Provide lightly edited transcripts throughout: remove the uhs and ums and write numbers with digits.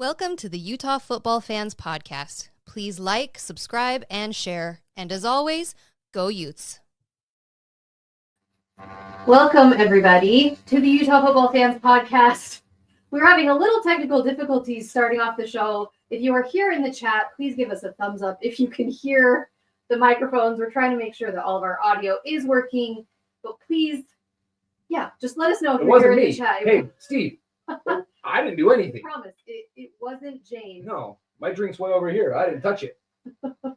Welcome to the Utah Football Fans Podcast. Please like, subscribe, and share. And as always, go Utes. Welcome, everybody, to the Utah Football Fans Podcast. We're having a little technical difficulties starting off the show. If you are here in the chat, please give us a thumbs up if you can hear the microphones. We're trying to make sure that all of our audio is working. But please, just let us know if you're here in the chat. Hey, Steve. I didn't do anything. I promise. It wasn't James. No, my drink's way over here. I didn't touch it.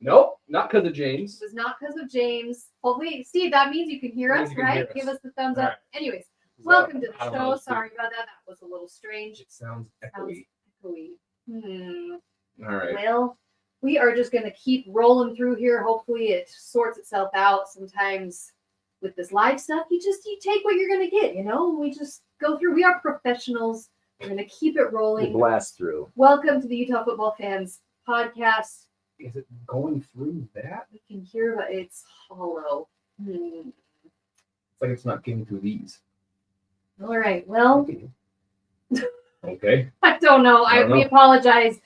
Nope, not because of James. It was not because of James. Hopefully, Steve, that means you can hear us, right? Give us the thumbs up. Anyways, welcome to the show. Sorry about that. That was a little strange. It sounds echoey. All right. Well, we are just going to keep rolling through here. Hopefully, it sorts itself out. Sometimes with this live stuff, you take what you're going to get, and we just go through. We are professionals. We're going to keep it rolling. We blast through. Welcome to the Utah Football Fans Podcast. Is it going through that? We can hear, but it's hollow. It's like it's not getting through these. All right. Well, okay. I don't know. We apologize.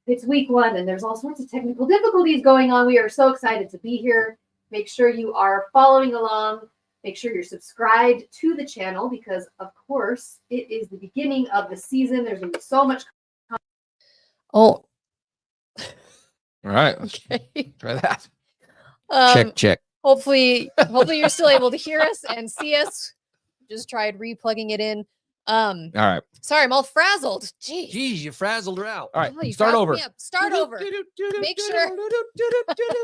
It's week one, and there's all sorts of technical difficulties going on. We are so excited to be here. Make sure you are following along. Make sure you're subscribed to the channel because, of course, it is the beginning of the season. There's going to be so much. Oh. All right. Okay. Try that. Check. Hopefully you're still able to hear us and see us. Just tried replugging it in. All right. Sorry, I'm all frazzled. Jeez, you frazzled her out. All right. Oh, Start over. Start over. Make sure.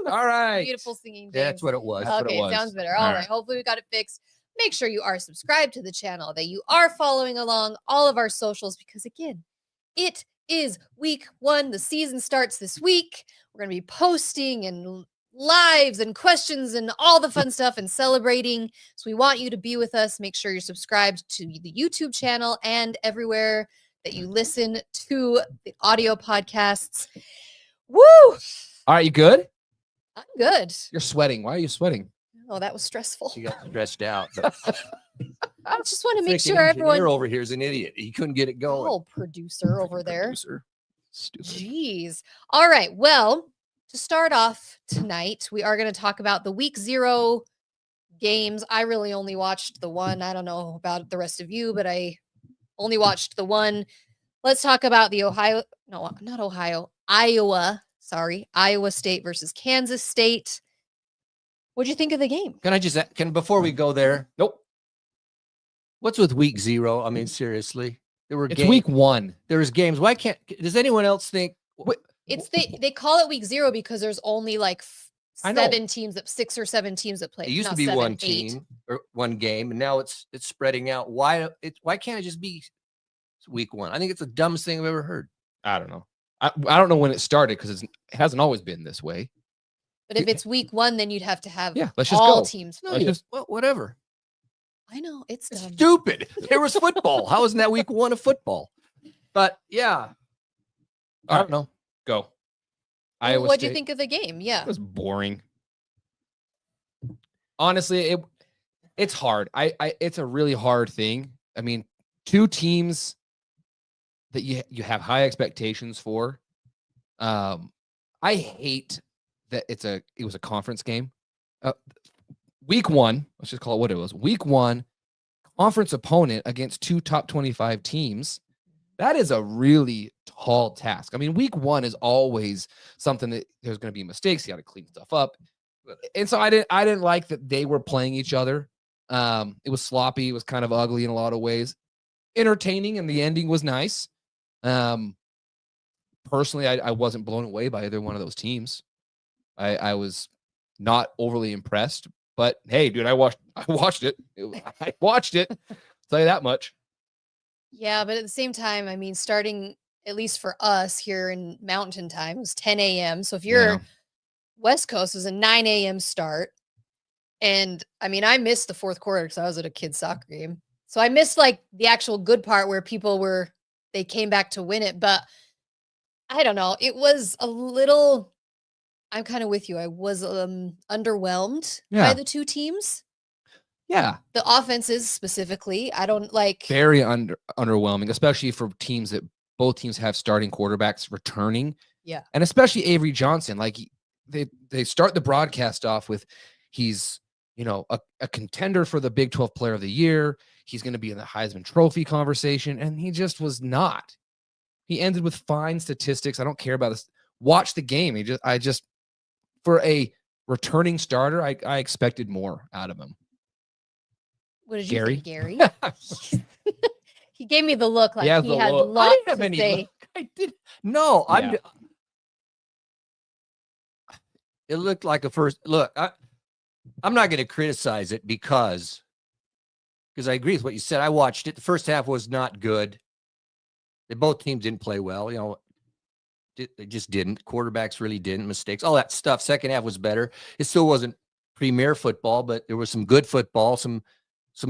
All right. Beautiful singing. That's what it was. Okay, sounds better. All right. Hopefully we got it fixed. Make sure you are subscribed to the channel, that you are following along all of our socials, because again, it is week one. The season starts this week. We're going to be posting and lives and questions and all the fun stuff and celebrating. So we want you to be with us. Make sure you're subscribed to the YouTube channel and everywhere that you listen to the audio podcasts. Woo! All right, you good? I'm good. You're sweating. Why are you sweating? Oh, that was stressful. She got stressed out. I just want to make sure everyone over here is an idiot. He couldn't get it going. Oh, producer over there. Stupid. Jeez. All right. Well, to start off tonight, we are going to talk about the week 0 games. I really only watched the one. I don't know about the rest of you, but I only watched the one. Let's talk about the Iowa State versus Kansas State. What'd you think of the game? Before we go there? Nope. What's with week 0? I mean, seriously, It's week 1. There was games. Why can't? Does anyone else think? They call it week 0 because there's only like 6 or 7 teams that play. It used to be 1 team or 1 game, and now it's spreading out. Why can't it just be week 1? I think it's the dumbest thing I've ever heard. I don't know. I don't know when it started because it hasn't always been this way. But if it's week 1, then you'd have to have let's just all go. teams. No, whatever. I know it's dumb. Stupid. There was football. How isn't that week 1 of football? But yeah, I don't know. Go. Iowa What'd State. you think of the game? Yeah. It was boring. Honestly, it's hard. It's a really hard thing. I mean, 2 teams that you have high expectations for. I hate that it was a conference game. Week 1, let's just call it what it was. Week 1, conference opponent against 2 top 25 teams. That is a really tall task. I mean, week 1 is always something that there's going to be mistakes. You got to clean stuff up. And so I didn't like that they were playing each other. It was sloppy. It was kind of ugly in a lot of ways. Entertaining, and the ending was nice. Personally, I wasn't blown away by either one of those teams. I was not overly impressed. But hey, dude, I watched it. I watched it. I'll tell you that much. Yeah, but at the same time, I mean, starting at least for us here in Mountain Time, it was 10 a.m. So if you're West Coast, it was a 9 a.m. start. And I mean, I missed the 4th quarter because I was at a kid's soccer game. So I missed like the actual good part where they came back to win it. But I don't know. It was a little, I'm kind of with you. I was underwhelmed by the 2 teams. Yeah. The offenses specifically, I don't like. Very underwhelming, especially for teams that both teams have starting quarterbacks returning. Yeah. And especially Avery Johnson. Like they start the broadcast off with he's, a contender for the Big 12 Player of the Year. He's going to be in the Heisman Trophy conversation. And he just was not. He ended with fine statistics. I don't care about this. Watch the game. I just for a returning starter, I expected more out of him. What did you Gary? think, Gary? He gave me the look like he had look. lots I didn't have to any say. look. I did. No, Yeah. It looked like a first look. I'm not going to criticize it because I agree with what you said. I watched it. The first half was not good. Both teams didn't play well. They just didn't. Quarterbacks really didn't. Mistakes, all that stuff. Second half was better. It still wasn't premier football, but there was some good football, some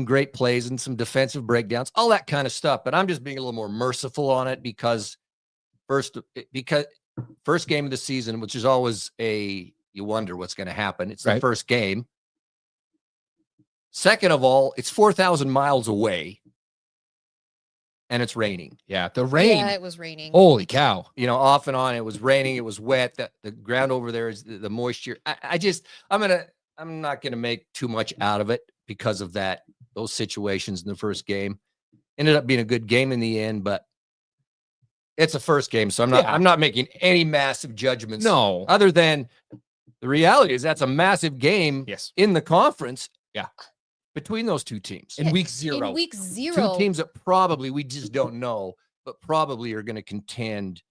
great plays and some defensive breakdowns, all that kind of stuff. But I'm just being a little more merciful on it because first game of the season, which is always you wonder what's going to happen. It's the first game. Second of all, it's 4,000 miles away and it's raining. Yeah, the rain. Yeah, it was raining. Holy cow. Off and on, it was raining. It was wet. The ground over there is the moisture. I'm not going to make too much out of it because of those situations in the first game. Ended up being a good game in the end, but it's a first game. So I'm not making any massive judgments. No. Other than the reality is that's a massive game in the conference. Yeah. Between those two teams. In week 0. In week 0. Two teams that probably, we just don't know, but probably are going to contend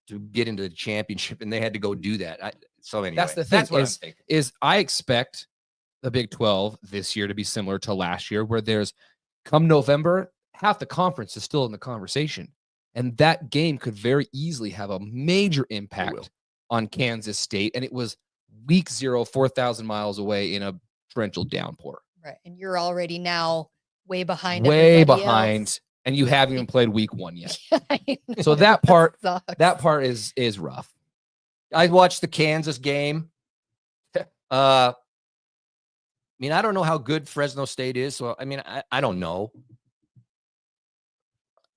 to get into the championship, and they had to go do that. So anyway, that's the thing. That's what I'm thinking. Is I expect the Big 12 this year to be similar to last year, where there's come November, half the conference is still in the conversation. And that game could very easily have a major impact on Kansas State. And it was week 0, 4,000 miles away in a torrential downpour. Right. And you're already now way behind. Way everybody behind. else. And you haven't even played week 1 yet. I know. So that part sucks. is rough. I watched the Kansas game. I don't know how good Fresno State is. So, I don't know.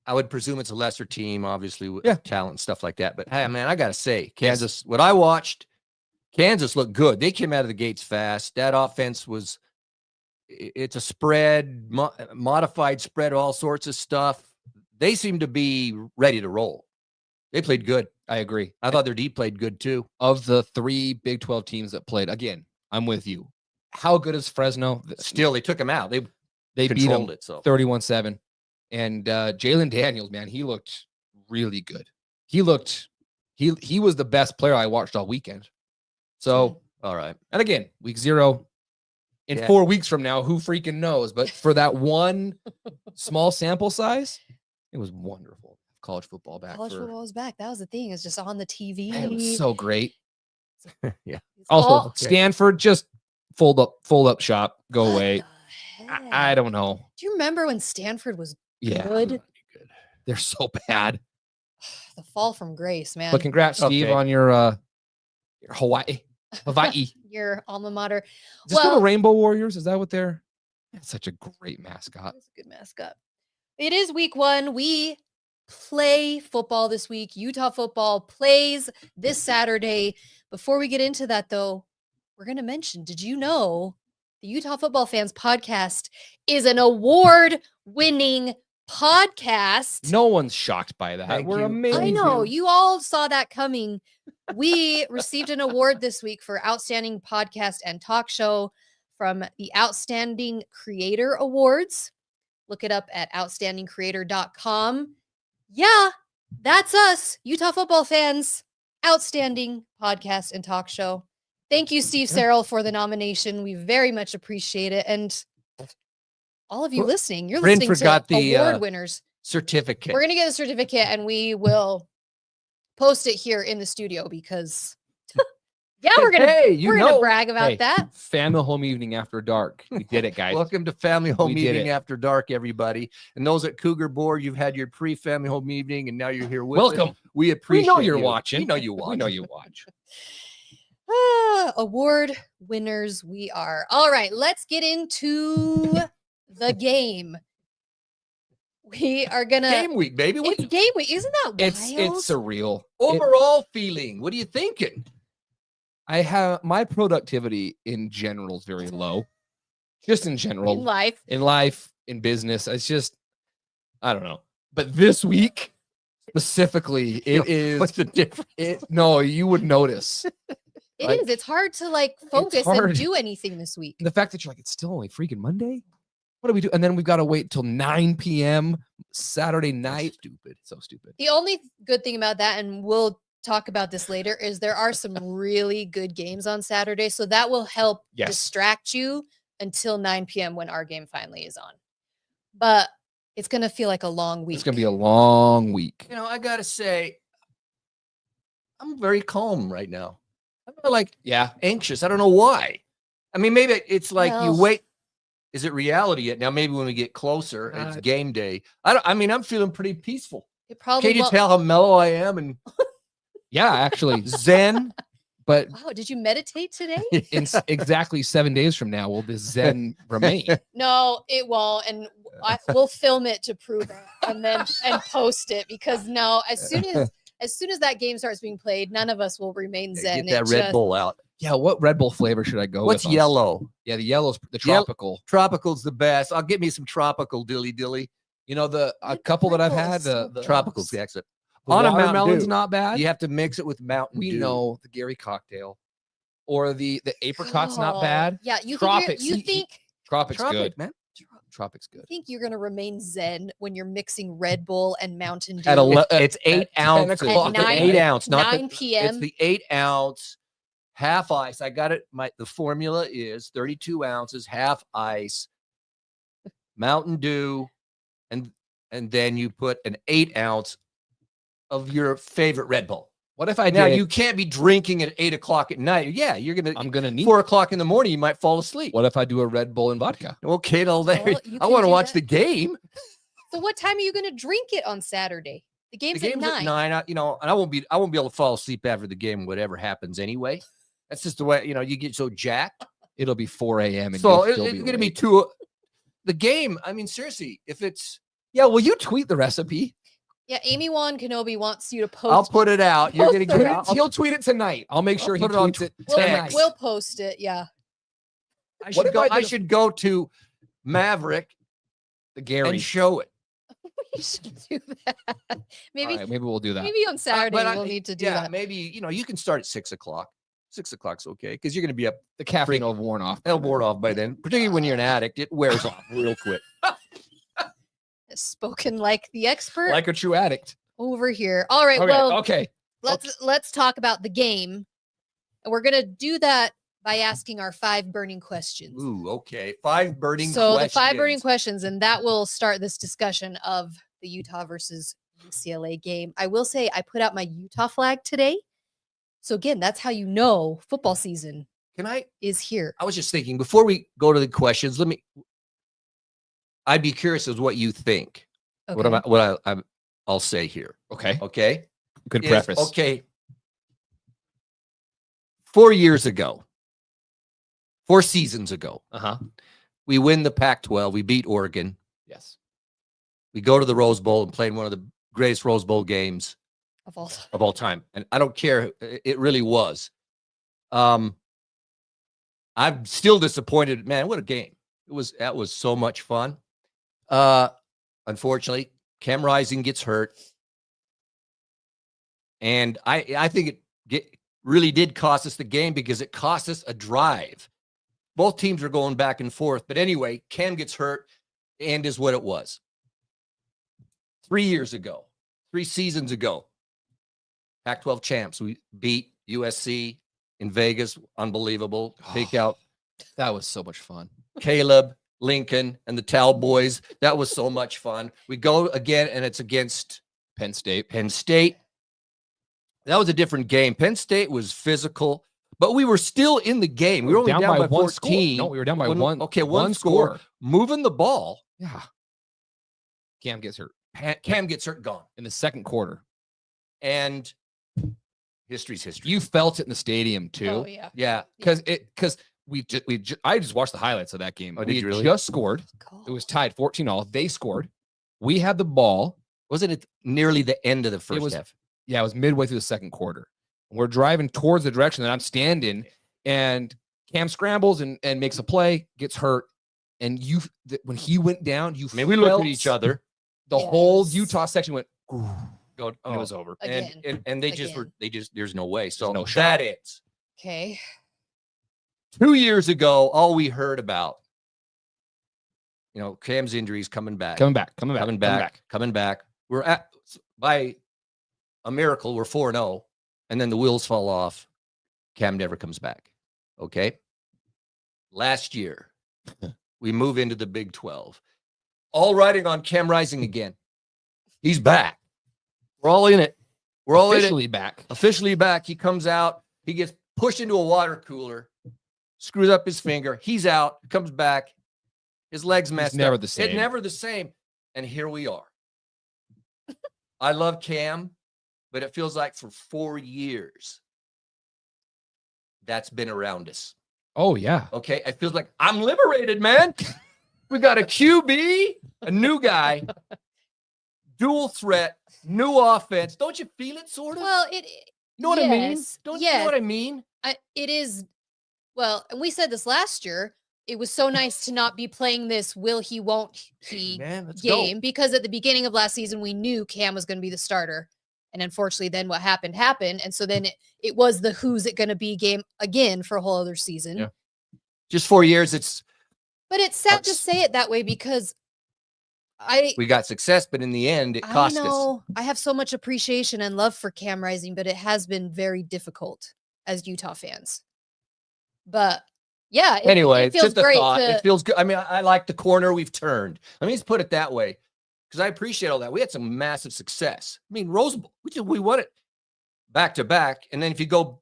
I would presume it's a lesser team, obviously, with talent and stuff like that. But, hey, man, I got to say, Kansas, what I watched, Kansas looked good. They came out of the gates fast. That offense it's a spread, modified spread, all sorts of stuff. They seem to be ready to roll. They played good. I agree. I thought their D played good too. Of the 3 Big 12 teams that played, again, I'm with you. How good is Fresno? Still, they took them out. They beat them it, so 31-7. And Jalen Daniels, man, he looked really good. He was the best player I watched all weekend. So, all right. And again, week 0. In 4 weeks from now, who freaking knows? But for that one small sample size, it was wonderful. College football back. College football was back. That was the thing. It's just on the TV. It was so great. Yeah. Also, Stanford, just fold up shop, go away. I don't know. Do you remember when Stanford was good? They're so bad. The fall from grace, man. But congrats, Steve, on your Hawaii. Your alma mater. Is this the Rainbow Warriors? Is that what they're? That's such a great mascot. It's a good mascot. It is week 1. We play football this week. Utah football plays this Saturday. Before we get into that, though, we're going to mention, did you know the Utah Football Fans podcast is an award-winning podcast? No one's shocked by that. We're amazing. I know. You all saw that coming. We received an award this week for Outstanding Podcast and Talk Show from the Outstanding Creator Awards. Look it up at outstandingcreator.com. Yeah, that's us, Utah Football Fans. Outstanding Podcast and Talk Show. Thank you, Steve Serrell, for the nomination. We very much appreciate it. And all of you listening, you're Brynn listening forgot to the award winners. certificate. We're going to get a certificate and we will post it here in the studio because we're going to brag about that. Family home evening after dark. We did it, guys. Welcome to Family Home Evening After Dark, everybody. And those at Cougar Board, you've had your pre-family home evening and now you're here with us. Welcome. We appreciate We know you're watching. We know you watch. We know you watch. Award winners we are. All right, let's get into the game. We are gonna Game week, baby. What It's game week. Isn't that wild? It's surreal. overall feeling? What are you thinking? I have my productivity in general is very low. Just in general. in life. In business. It's just, I don't know. But this week specifically, it is. What's the difference? No, you would notice. It Like, is. It's hard to like focus hard. and do anything this week. The fact that you're like, it's still only freaking Monday. What do we do? And then we've got to wait till 9 p.m. Saturday night. Stupid. So stupid. The only good thing about that, and we'll talk about this later, is there are some really good games on Saturday. So that will help distract you until 9 p.m. when our game finally is on. But it's going to feel like a long week. It's going to be a long week. You know, I got to say, I'm very calm right now. I'm not like anxious. I don't know why. I mean, maybe it's like you wait. Is it reality yet? Now, maybe when we get closer, it's game day. I mean, I'm feeling pretty peaceful. It probably Can you tell how mellow I am? And yeah, actually. Zen. But wow, did you meditate today? In exactly 7 days from now, will this Zen remain? No, it won't. And we'll film it to prove it and then post it, because no, as soon as that game starts being played, none of us will remain Zen. Get that Red Bull out. Yeah, what Red Bull flavor should I go with? What's yellow? Yeah, the yellow's the tropical. Tropical's the best. I'll get me some tropical dilly. You know, a couple that I've had, the tropical's the exit. On a watermelon's not bad. You have to mix it with Mountain Dew. We know the Gary cocktail. Or the apricot's not bad. Yeah, Tropics. You think Tropic's good, man. Tropic's good. I think you're gonna remain Zen when you're mixing Red Bull and Mountain Dew. It's 8 ounces. At 8 ounce, not 9 p.m. It's the 8 ounce, half ice. I got it. The formula is 32 ounces, half ice, Mountain Dew, and then you put an 8 ounce of your favorite Red Bull. What if I did? Now you can't be drinking at 8 o'clock at night. Yeah, I'm gonna need 4 o'clock in the morning. You might fall asleep. What if I do a Red Bull and vodka? Okay, all day. I want to watch the game. So what time are you gonna drink it on Saturday? The game's at 9. And I won't be able to fall asleep after the game, whatever happens anyway. That's just the way, you get so jacked. It'll be 4 a.m. So it's going to be 2. The game, I mean, seriously, if it's. Yeah, will you tweet the recipe? Yeah, Amy Wan Kenobi wants you to post. I'll put it out. You're going to get it. He'll tweet it tonight. I'll make sure he tweets it tonight. We'll post it, yeah. I should go to Maverick, the Gary, and show it. We should do that. Maybe we'll do that. Maybe on Saturday we'll need to do that. Maybe, you can start at 6 o'clock. 6 o'clock's okay, because you're going to be up. The caffeine will have worn off. It'll worn off by then. Particularly when you're an addict, it wears off real quick. Spoken like the expert. Like a true addict. Over here. All right, let's talk about the game. And we're going to do that by asking our 5 burning questions. Ooh, okay. 5 burning questions. So the 5 burning questions, and that will start this discussion of the Utah versus UCLA game. I will say I put out my Utah flag today. So again, that's how you know football season is here. I was just thinking, before we go to the questions, I'd be curious as what you think. Okay. I'll say here. Okay. Okay. Good preface. Okay. 4 years ago, 4 seasons ago, we win the Pac-12. We beat Oregon. Yes. We go to the Rose Bowl and play in one of the greatest Rose Bowl games of all time. And I don't care. It really was. I'm still disappointed. Man, what a game. That was so much fun. Unfortunately, Cam Rising gets hurt. And I think it really did cost us the game, because it cost us a drive. Both teams are going back and forth. But anyway, Cam gets hurt and is what it was. 3 years ago, 3 seasons ago, Pac-12 champs. We beat USC in Vegas. Unbelievable. Take out. That was so much fun. Caleb, Lincoln, and the Tal boys. That was so much fun. We go again, and it's against Penn State. That was a different game. Penn State was physical, but we were still in the game. We were only down by 14. No, we were down by one. Okay, one score. Moving the ball. Yeah. Cam gets hurt. Cam gets hurt, gone. In the second quarter. And history's history. You felt it in the stadium too. Oh, yeah. Yeah. Because I just watched the highlights of that game. Oh, did you really? Just scored. It was tied 14-all. They scored. We had the ball. Wasn't it nearly the end of the first half? Yeah, it was midway through the second quarter. We're driving towards the direction that I'm standing, and Cam scrambles and makes a play, gets hurt. And when he went down, we looked at each other. The whole Utah section went, and it was over. And they just there's no way. So no shot. That is. Okay. 2 years ago, all we heard about, Cam's injuries coming back. We're by a miracle, we're 4-0, and then the wheels fall off. Cam never comes back. Okay. Last year, we move into the Big 12. All riding on Cam Rising again. He's back. We're all in it. We're all officially back. Officially back. He comes out. He gets pushed into a water cooler, screws up his finger. He's out. Comes back. His legs messed up. Never the same. It's never the same. And here we are. I love Cam, but it feels like for 4 years that's been around us. Oh, yeah. Okay. It feels like I'm liberated, man. We got a QB, a new guy, dual threat, new offense. Don't you feel it sort of? Well, you know what I mean? Don't you know what I mean? It is. Well, and we said this last year. It was so nice to not be playing this will he, won't he game because at the beginning of last season, we knew Cam was going to be the starter. And unfortunately, then what happened. And so then it was the who's it going to be game again for a whole other season. Yeah. Just 4 years. But it's sad to say it that way because we got success, but in the end, it cost us. I have so much appreciation and love for Cam Rising, but it has been very difficult as Utah fans. But yeah. Anyway, it feels just a great. thought. It feels good. I mean, I like the corner we've turned. Let me just put it that way, because I appreciate all that. We had some massive success. I mean, Rose Bowl, we won it back to back, and then if you go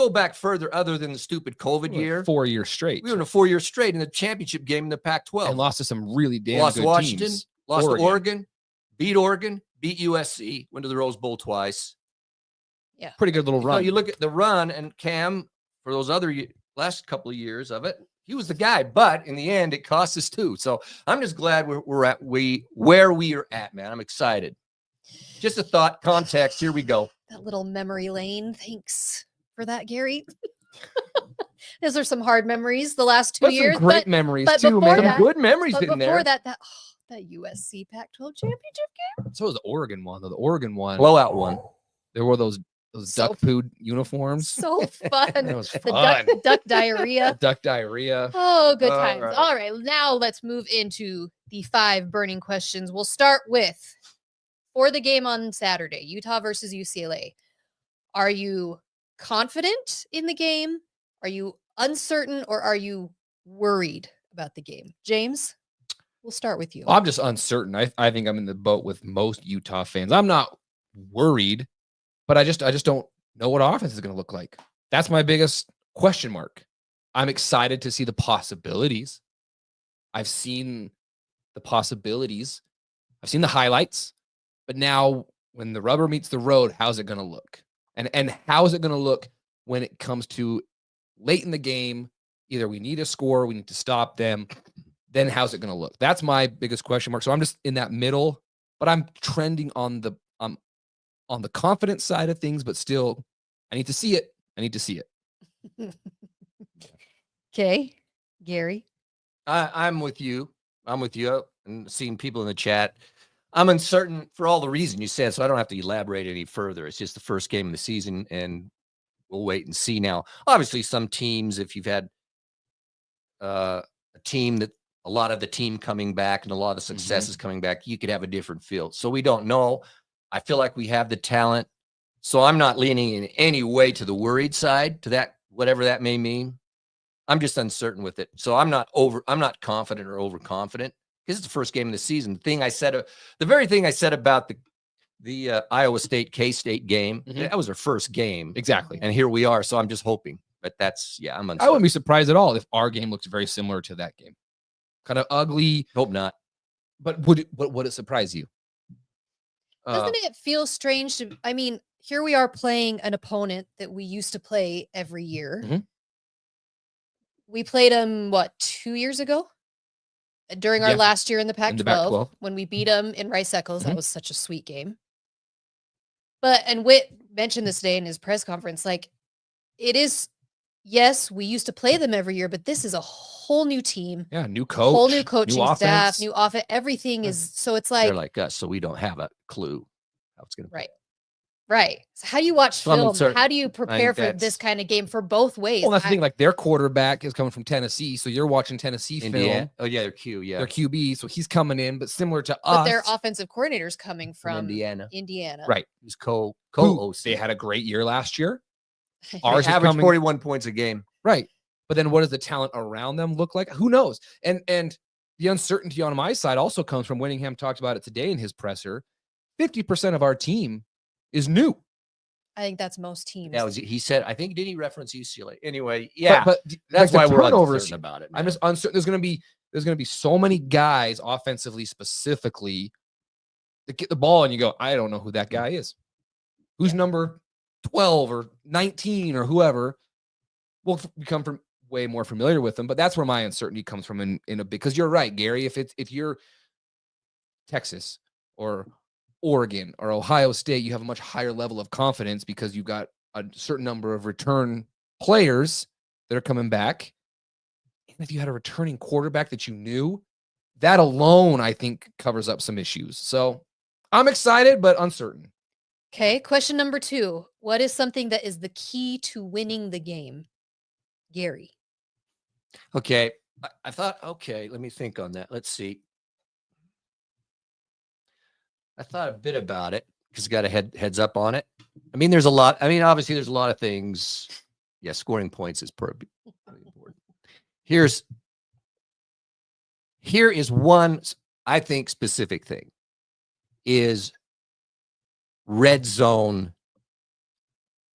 back further, other than the stupid COVID year, 4 years straight, we were in a 4 year straight in the championship game in the Pac-12 and lost to some really damn lost good to Washington, teams. Lost to Oregon, beat USC, went to the Rose Bowl twice. Yeah, pretty good little run. You look at the run, and Cam for those other last couple of years of it, he was the guy, but in the end, it cost us too. So I'm just glad we're at where we are at, man. I'm excited. Just a thought, context. Here we go. That little memory lane. Thanks for that, Gary. Those are some hard memories. The last 2 years, some great memories too, man. Good memories but in there. Before that USC Pac-12 championship game. So was the Oregon one, though. The Oregon one, blowout one. There were those duck food uniforms. So fun. It was fun. The duck diarrhea. Duck diarrhea. Oh, good times. All right. Now let's move into the 5 burning questions. We'll start with, for the game on Saturday, Utah versus UCLA. Are you confident in the game? Are you uncertain, or are you worried about the game? James, we'll start with you. I'm just uncertain. I think I'm in the boat with most Utah fans. I'm not worried, but I just don't know what our offense is going to look like. That's my biggest question mark. I'm excited to see the possibilities. I've seen the possibilities. I've seen the highlights, but now when the rubber meets the road, how's it going to look? And how is it going to look when it comes to late in the game? Either we need a score, we need to stop them. Then how's it going to look? That's my biggest question mark. So I'm just in that middle, but I'm trending on the confidence side of things, but still, I need to see it. Okay, Gary. I'm with you. And seeing people in the chat. I'm uncertain for all the reasons you said, so I don't have to elaborate any further. It's just the first game of the season, and we'll wait and see. Now, obviously, some teams, if you've had a team that a lot of the team coming back and a lot of successes coming back, you could have a different feel. So we don't know. I feel like we have the talent. So I'm not leaning in any way to the worried side, to that, whatever that may mean. I'm just uncertain with it. So I'm not confident or overconfident, because it's the first game of the season. The very thing I said about the Iowa State K-State game, that was our first game. Exactly. And here we are. So I'm just hoping. But I'm uncertain. I wouldn't be surprised at all if our game looks very similar to that game. Kind of ugly. Hope not. But would it surprise you? Doesn't it feel strange to, I mean, here we are playing an opponent that we used to play every year. We played them, 2 years ago? during our last year in the In the Pac-12, Pac-12. when we beat them in Rice Eccles. That Mhm. was such a sweet game. But, and Whit mentioned this today in his press conference, like, it is, yes, we used to play them every year, but this is a whole new team. Yeah, new A coach, whole new coaching staff, offense. new offense. Everything is, so it's They're like, like us, so we don't have a clue how it's going to right. Right. So how do you watch So I'm film? uncertain. How do you prepare for that's- this kind of game for both ways? Well, that's the thing. Like their quarterback is coming from Tennessee, so you're watching Tennessee Indiana. film. Oh yeah, they're Q. Yeah, Their QB, so he's coming in, but similar to but us. their offensive coordinator's coming from Indiana. Right. He's co Who, OC. they had a great year last year. They Ours is averaged coming 41 points a game. right. But then what does the talent around them look like? Who knows? And the uncertainty on my side also comes from Winningham talked about it today in his presser. 50% of our team is new. I think that's most teams. That was he said. I think did he reference UCLA? Anyway, yeah, But that's like why the we're turnovers uncertain about it. I'm man. just uncertain. There's gonna be so many guys offensively, specifically, that get the ball and you go, I don't know who that guy is. Who's number 12 or 19 or whoever. We'll become way more familiar with them, but that's where my uncertainty comes from in a because you're right, Gary. If you're Texas or Oregon or Ohio State, you have a much higher level of confidence because you've got a certain number of return players that are coming back. And if you had a returning quarterback that you knew, that alone, I think, covers up some issues. So I'm excited, but uncertain. Okay. Question number 2. What is something that is the key to winning the game? Gary. Okay, I thought. Okay, let me think on that. Let's see. I thought a bit about it because got a heads up on it. I mean, there's a lot. I mean, obviously, there's a lot of things. Yeah, scoring points is pretty important. Here is one, I think, specific thing is red zone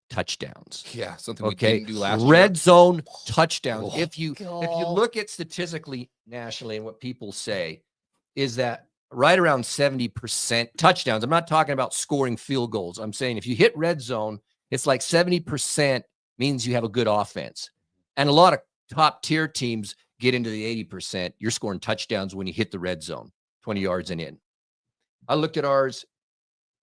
touchdowns. Yeah, something we Okay, didn't do last year. red zone touchdowns. Oh, if you God. look at statistically nationally and what people say is that right around 70% touchdowns. I'm not talking about scoring field goals. I'm saying if you hit red zone, it's like 70% means you have a good offense. And a lot of top tier teams get into the 80%. You're scoring touchdowns when you hit the red zone, 20 yards and in. I looked at ours,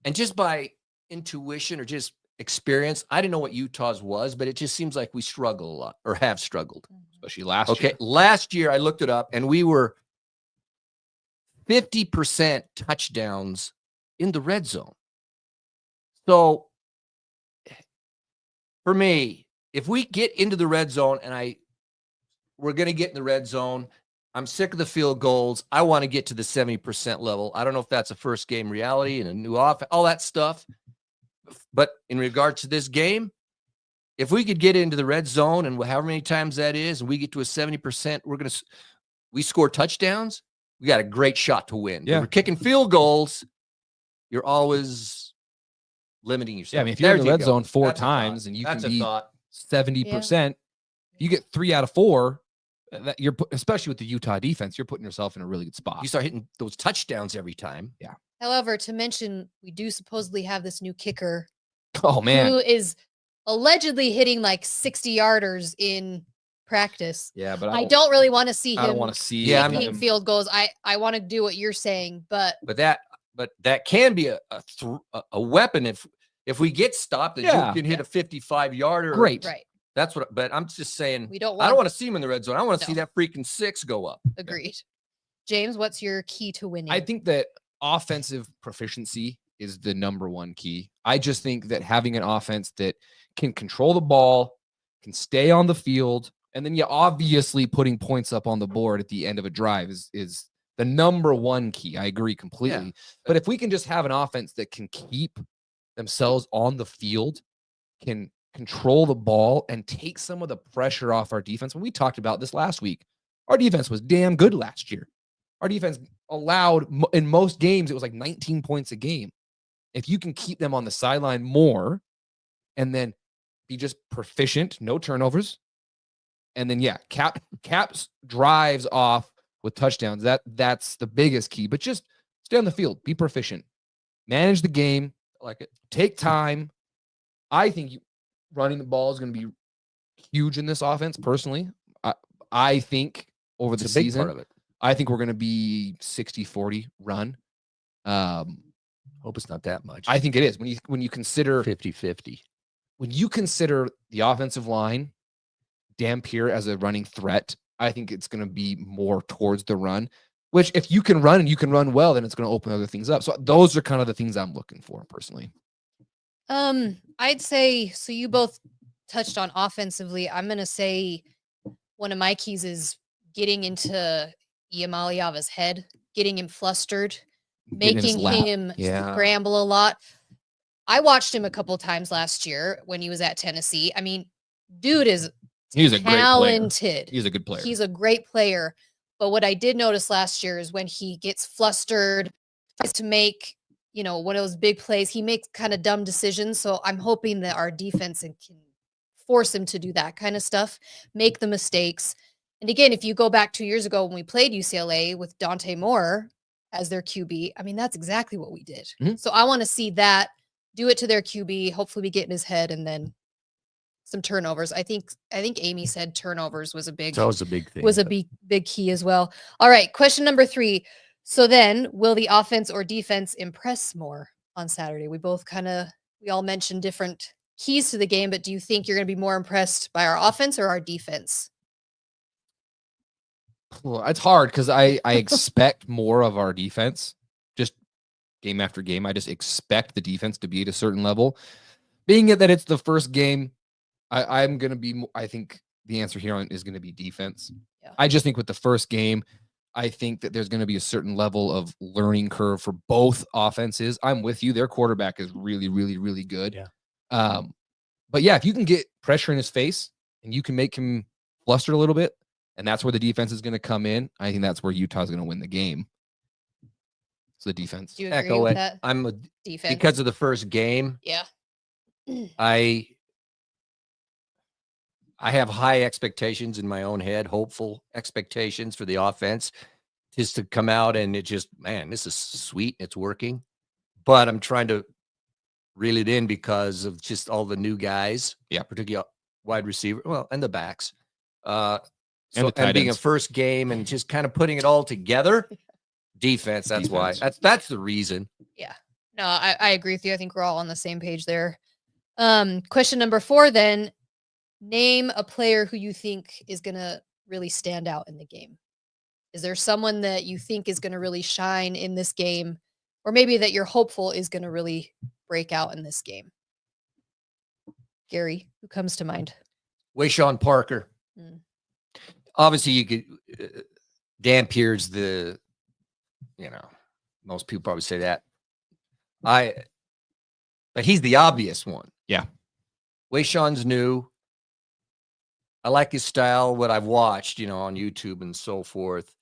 and just by intuition or just experience, I didn't know what Utah's was, but it just seems like we struggle a lot or have struggled. Especially last year. Okay, last year I looked it up, and we were 50% touchdowns in the red zone. So for me, if we get into the red zone and we're going to get in the red zone, I'm sick of the field goals. I want to get to the 70% level. I don't know if that's a first game reality and a new offense, all that stuff. But in regard to this game, if we could get into the red zone and however many times that is, and we get to a 70%, we score touchdowns. We got a great shot to win. Yeah. If we're kicking field goals, you're always limiting yourself. Yeah, I mean, if you're in the There you red go. zone 4 That's a times thought. and you That's can a be thought. 70%, you get 3 out of 4. That especially with the Utah defense, you're putting yourself in a really good spot. You start hitting those touchdowns every time. Yeah. However, to mention, we do supposedly have this new kicker Oh man, who is allegedly hitting like 60-yarders in practice. yeah, but I don't really want to see I don't him want to see. Yeah, kicking him. field goals. I want to do what you're saying, but But that can be a weapon if we get stopped and Yeah. you can hit a 55-yarder. Great. right. That's what. But I'm just saying. We don't I don't want want to see him in the red zone. I want to see No. that freaking 6 go up. agreed. James, what's your key to winning? I think that offensive proficiency is the number one key. I just think that having an offense that can control the ball, can stay on the field, and then obviously putting points up on the board at the end of a drive is the number one key. I agree completely. Yeah. But if we can just have an offense that can keep themselves on the field, can control the ball, and take some of the pressure off our defense. When we talked about this last week, our defense was damn good last year. Our defense allowed, in most games, it was like 19 points a game. If you can keep them on the sideline more and then be just proficient, no turnovers, and then, caps drives off with touchdowns. That's the biggest key. But just stay on the field, be proficient, manage the game, Like it. take time. I think running the ball is going to be huge in this offense. Personally, I think over the It's a big season, part of it. I think we're going to be 60-40 run. Hope it's not that much. I think it is when you consider 50-50. When you consider the offensive line, Dampier as a running threat, I think it's going to be more towards the run. Which, if you can run and you can run well, then it's going to open other things up. So those are kind of the things I'm looking for personally. I'd say so. You both touched on offensively. I'm going to say one of my keys is getting into Iamaliava's head, getting him flustered, making him scramble a lot. I watched him a couple times last year when he was at Tennessee. I mean, dude is he's a talented. Great player. He's a good player. He's a great player. But what I did notice last year is when he gets flustered, tries to make, one of those big plays, he makes kind of dumb decisions. So I'm hoping that our defense can force him to do that kind of stuff, make the mistakes. And again, if you go back 2 years ago when we played UCLA with Dante Moore as their QB, I mean, that's exactly what we did. Mm-hmm. So I want to see that, do it to their QB, hopefully we get in his head, and then some turnovers. I think Amy said turnovers was a big thing. Was a big key as well. All right, question number 3. So then, will the offense or defense impress more on Saturday? We all mentioned different keys to the game, but do you think you're going to be more impressed by our offense or our defense? Well, it's hard because I expect more of our defense. Just game after game, I just expect the defense to be at a certain level. Being that it's the first game, I'm going to be, I think the answer here is going to be defense. Yeah. I just think with the first game, I think that there's going to be a certain level of learning curve for both offenses. I'm with you. Their quarterback is really, really, really good. Yeah. But yeah, if you can get pressure in his face and you can make him fluster a little bit, and that's where the defense is going to come in, I think that's where Utah's going to win the game. So the defense. Do you agree with that? I'm a defense because of the first game. Yeah. I have high expectations in my own head, hopeful expectations for the offense, just to come out and it just, man, this is sweet. It's working. But I'm trying to reel it in because of just all the new guys. Yeah. Particularly wide receiver. Well, and the backs. And being a first game and just kind of putting it all together. Defense. That's why. That's the reason. Yeah. No, I agree with you. I think we're all on the same page there. Question number 4 then. Name a player who you think is going to really stand out in the game. Is there someone that you think is going to really shine in this game, or maybe that you're hopeful is going to really break out in this game? Gary, who comes to mind? Wayshawn Parker. Obviously, you could Dampier's the, most people probably say that. But he's the obvious one. Yeah. Wayshawn's new. I like his style, what I've watched, on YouTube and so forth.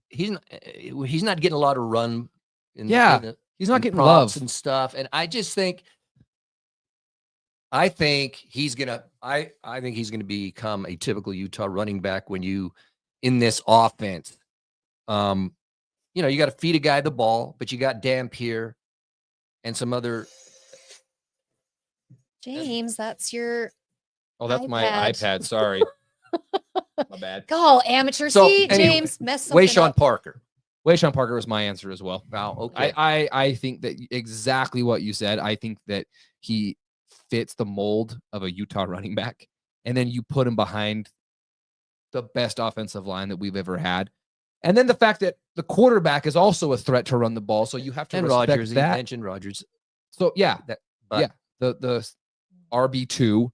He's not getting a lot of run. He's not getting love and stuff. And I just think, I think he's gonna become a typical Utah running back when you in this offense. You got to feed a guy the ball, but you got Dampier and some other. James, that's your. Oh, that's my iPad. Sorry. My bad. Go, amateur. See, James, mess something Wayshawn up. Parker. Wayshawn Parker was my answer as well. Wow. Okay. I think that exactly what you said. I think that he fits the mold of a Utah running back. And then you put him behind the best offensive line that we've ever had. And then the fact that the quarterback is also a threat to run the ball. So you have to respect Rodgers, that. You mentioned Rodgers. So the RB2.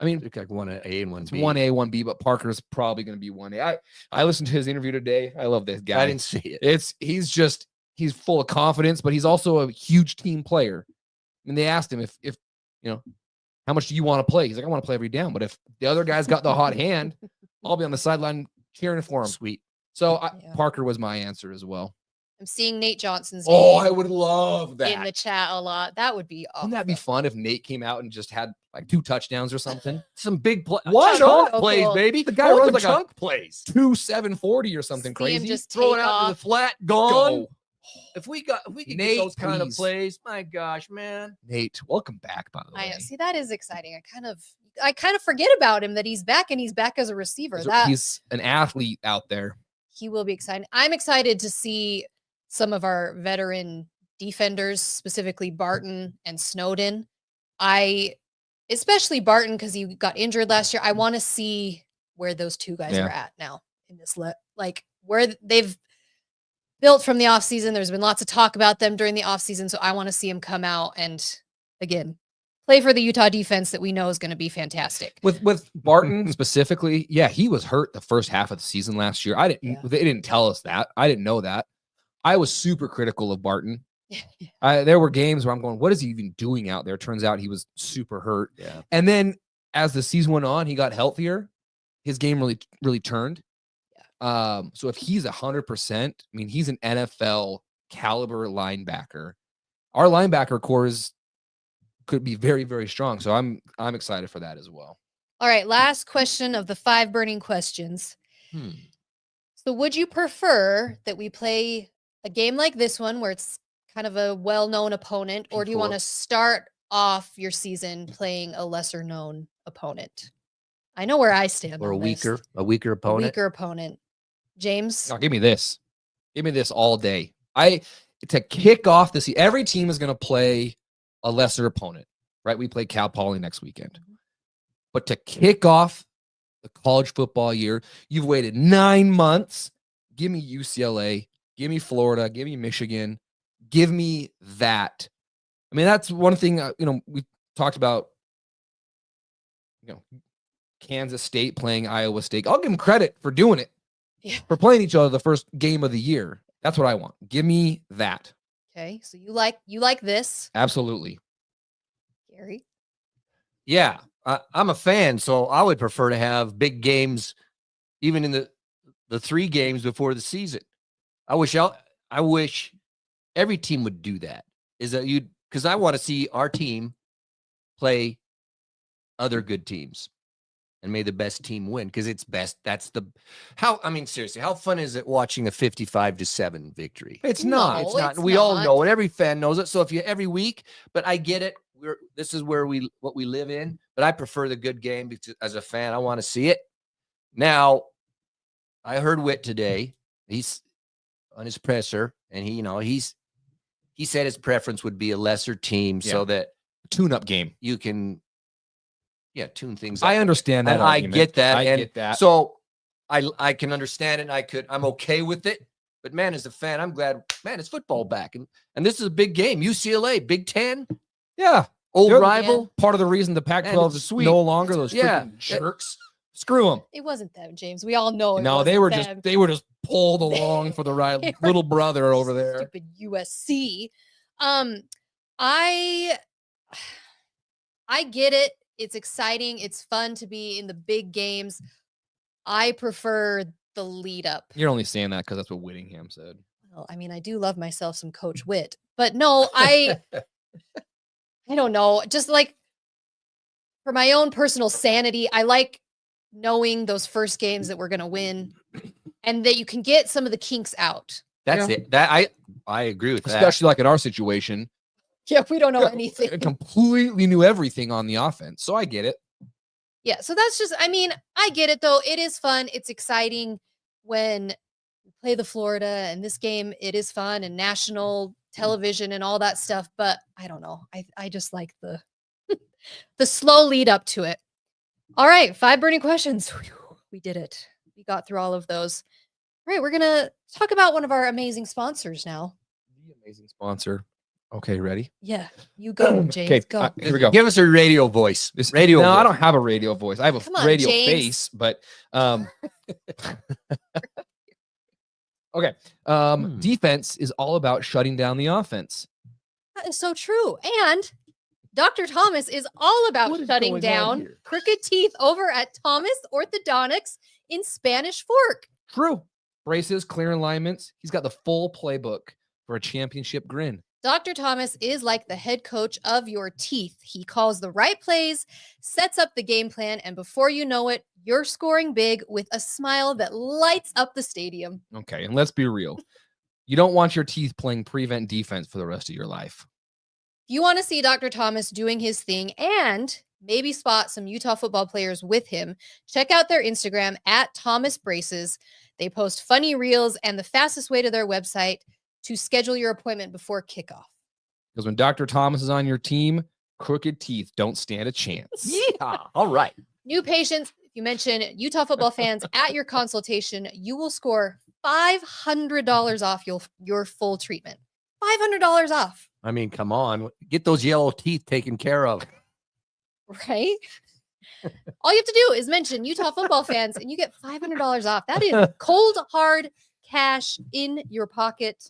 I mean, like 1A and 1B. It's 1A, 1B, but Parker's probably going to be 1A. I listened to his interview today. I love this guy. I didn't see it. He's full of confidence, but he's also a huge team player. And they asked him if how much do you want to play? He's like, I want to play every down, but if the other guy's got the hot hand, I'll be on the sideline cheering for him. Sweet. So Parker was my answer as well. I'm seeing Nate Johnson's name. Oh, I would love that. In the chat a lot. That would be awesome. Wouldn't that be fun if Nate came out and just had like 2 touchdowns or something? Some big chunk plays, baby. The guy runs like chunk plays. 2-7-40 or something crazy. Him just throw it out to the flat, gone. Go. If we could get those kind of plays, my gosh, man. Nate, welcome back, by the way. See, that is exciting. I kind of forget about him, that he's back, and he's back as a receiver. He's an athlete out there. he will be exciting. I'm excited to see some of our veteran defenders, specifically Barton and Snowden. Especially Barton, because he got injured last year. I want to see where those two guys are at now in this, like where they've built from the offseason. There's been lots of talk about them during the offseason. So I want to see them come out and again, play for the Utah defense that we know is going to be fantastic. With Barton specifically, yeah, he was hurt the first half of the season last year. They didn't tell us that. I didn't know that. I was super critical of Barton. There were games where I'm going, what is he even doing out there? Turns out he was super hurt. Yeah. And then as the season went on, he got healthier. His game really turned. Yeah. So if he's 100%, I mean, he's an NFL caliber linebacker. Our linebacker core could be very, very strong. So I'm excited for that as well. All right. Last question of the 5 burning questions. So would you prefer that we play a game like this one where it's kind of a well-known opponent, or do you want to start off your season playing a lesser known opponent? I know where I stand. Or a weaker opponent. A weaker opponent. James? No, give me this. Give me this all day. To kick off the season, every team is going to play a lesser opponent, right? We play Cal Poly next weekend. But to kick off the college football year, you've waited 9 months. Give me UCLA. Give me Florida. Give me Michigan. Give me that. I mean, that's one thing, we talked about, Kansas State playing Iowa State. I'll give them credit for doing it, for playing each other the first game of the year. That's what I want. Give me that. Okay. So you like this? Absolutely. Gary? Yeah, I'm a fan, so I would prefer to have big games, even in the 3 games before the season. I wish every team would do that. Because I want to see our team play other good teams, and may the best team win, because it's best. That's seriously, how fun is it watching a 55-7 victory? It's not. It's not. We all know it. Every fan knows it. So if you every week, but I get it. This is what we live in. But I prefer the good game because as a fan, I want to see it. Now, I heard Witt today. He's on his presser, and he said his preference would be a lesser team, so that tune-up game. You can tune things up. I understand that. And I get that. I get that. So I can understand it. I'm okay with it. But man, as a fan, I'm glad, man, it's football back. And this is a big game. UCLA, Big Ten. Yeah. Old rival. Yeah. Part of the reason the Pac-12 is no longer those freaking jerks. Screw them. It wasn't them, James. We all know it. No, they were just pulled along for the right little brother over there. Stupid USC. I get it. It's exciting. It's fun to be in the big games. I prefer the lead up. You're only saying that because that's what Whittingham said. Well, I mean, I do love myself some Coach Witt, but no, I don't know. Just like for my own personal sanity, I like knowing those first games that we're going to win and that you can get some of the kinks out. That's it. That I agree with that. Especially like in our situation. Yeah, we don't know anything. Completely knew everything on the offense. So I get it. Yeah, so that's just, I mean, I get it though. It is fun. It's exciting when we play the Florida, and this game, it is fun and national television and all that stuff. But I don't know. I just like the the slow lead up to it. All right, 5 burning questions. We did it. We got through all of those. All right, we're going to talk about one of our amazing sponsors now. The amazing sponsor. Okay, ready? Yeah, you go, James. Okay, go. Here we go. Give us a radio voice. No, I don't have a radio voice. I have a radio James. face, but okay. Defense is all about shutting down the offense. That is so true. And Dr. Thomas is all about shutting down crooked teeth over at Thomas Orthodontics in Spanish Fork. True. Braces, clear alignments. He's got the full playbook for a championship grin. Dr. Thomas is like the head coach of your teeth. He calls the right plays, sets up the game plan, and before you know it, you're scoring big with a smile that lights up the stadium. Okay, and let's be real. You don't want your teeth playing prevent defense for the rest of your life. If you want to see Dr. Thomas doing his thing and maybe spot some Utah football players with him, check out their Instagram at Thomas Braces. They post funny reels and the fastest way to their website to schedule your appointment before kickoff. Because when Dr. Thomas is on your team, crooked teeth don't stand a chance. Yeah. All right. New patients, if you mention Utah football fans at your consultation, you will score $500 off your full treatment. $500 off. I mean, come on. Get those yellow teeth taken care of. Right? All you have to do is mention Utah football fans and you get $500 off. That is cold, hard cash in your pocket.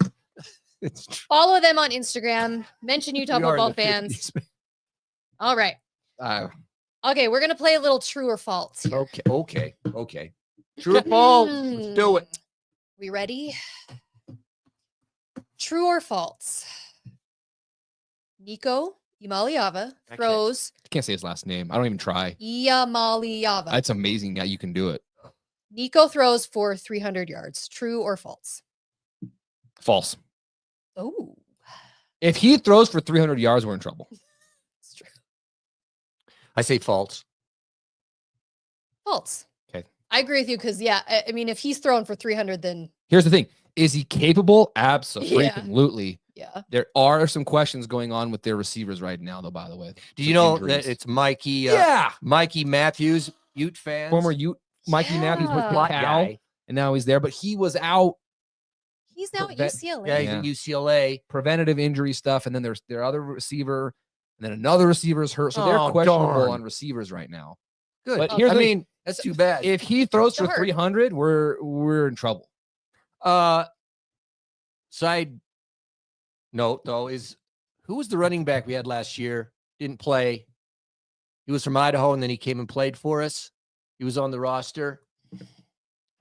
It's true. Follow them on Instagram. Mention Utah We are in football the fans. 50s. All right. Okay, we're going to play a little true or false here. Okay. True or false? Let's do it. We ready? True or false? Nico Imaliava throws. I can't say his last name. I don't even try. Imaliava. It's amazing that you can do it. Nico throws for 300 yards. True or false? False. Oh, If he throws for 300 yards, we're in trouble. it's true. I say false. False. Okay. I agree with you because, yeah, I mean, if he's throwing for 300, then Here's the thing. Is he capable? Absolutely. yeah. There are some questions going on with their receivers right now, though, by the way. Do you know that it's Mikey? Mikey Matthews, Ute fans. Former Ute Mikey Matthews with the Black cow, guy. and now he's there, but he was out. He's now at Prevent- UCLA. Yeah, he's at UCLA. Preventative injury stuff, and then there's their other receiver, and then another receiver's hurt. So they're Oh, questionable darn. on receivers right now. Good. But here's I the- mean, that's too bad. If he throws for Sure. 300, we're in trouble. Side note though is who was the running back we had last year? Didn't play. He was from Idaho, and then he came and played for us. He was on the roster.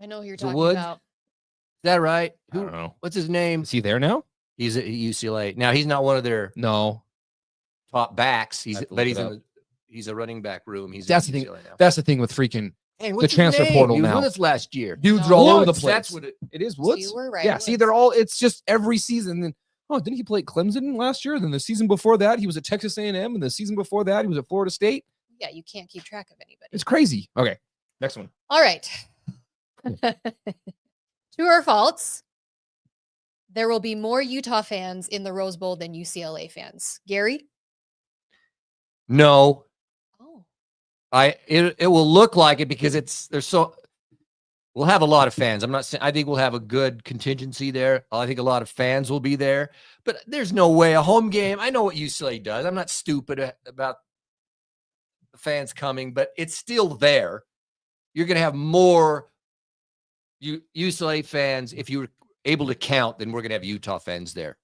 I know who you're Is it talking Woods? about. Is that right? I don't know. What's his name? Is he there now? He's at UCLA. Now he's not one of their No. top backs. I have to But look it he's a running back room. He's That's at the thing. UCLA now. That's the thing with freaking Hey, the what's his transfer name? portal He was now. with us last year. Dudes No. are all over the Woods, place. that's what it is. So Woods. you were right. Yeah. it See, was. they're all. It's just every season. Then, oh, didn't he play at Clemson last year? Then the season before that, he was at Texas A&M, and the season before that, he was at Florida State. Yeah, you can't keep track of anybody. It's crazy. Okay, next one. All right. True or false? There will be more Utah fans in the Rose Bowl than UCLA fans. Gary? No, Oh, it will look like it because we'll have a lot of fans. I'm not saying I think we'll have a good contingency there. I think a lot of fans will be there, but there's no way a home game. I know what UCLA does. I'm not stupid about the fans coming, but it's still there. You're going to have more UCLA fans if you were able to count than we're going to have Utah fans there.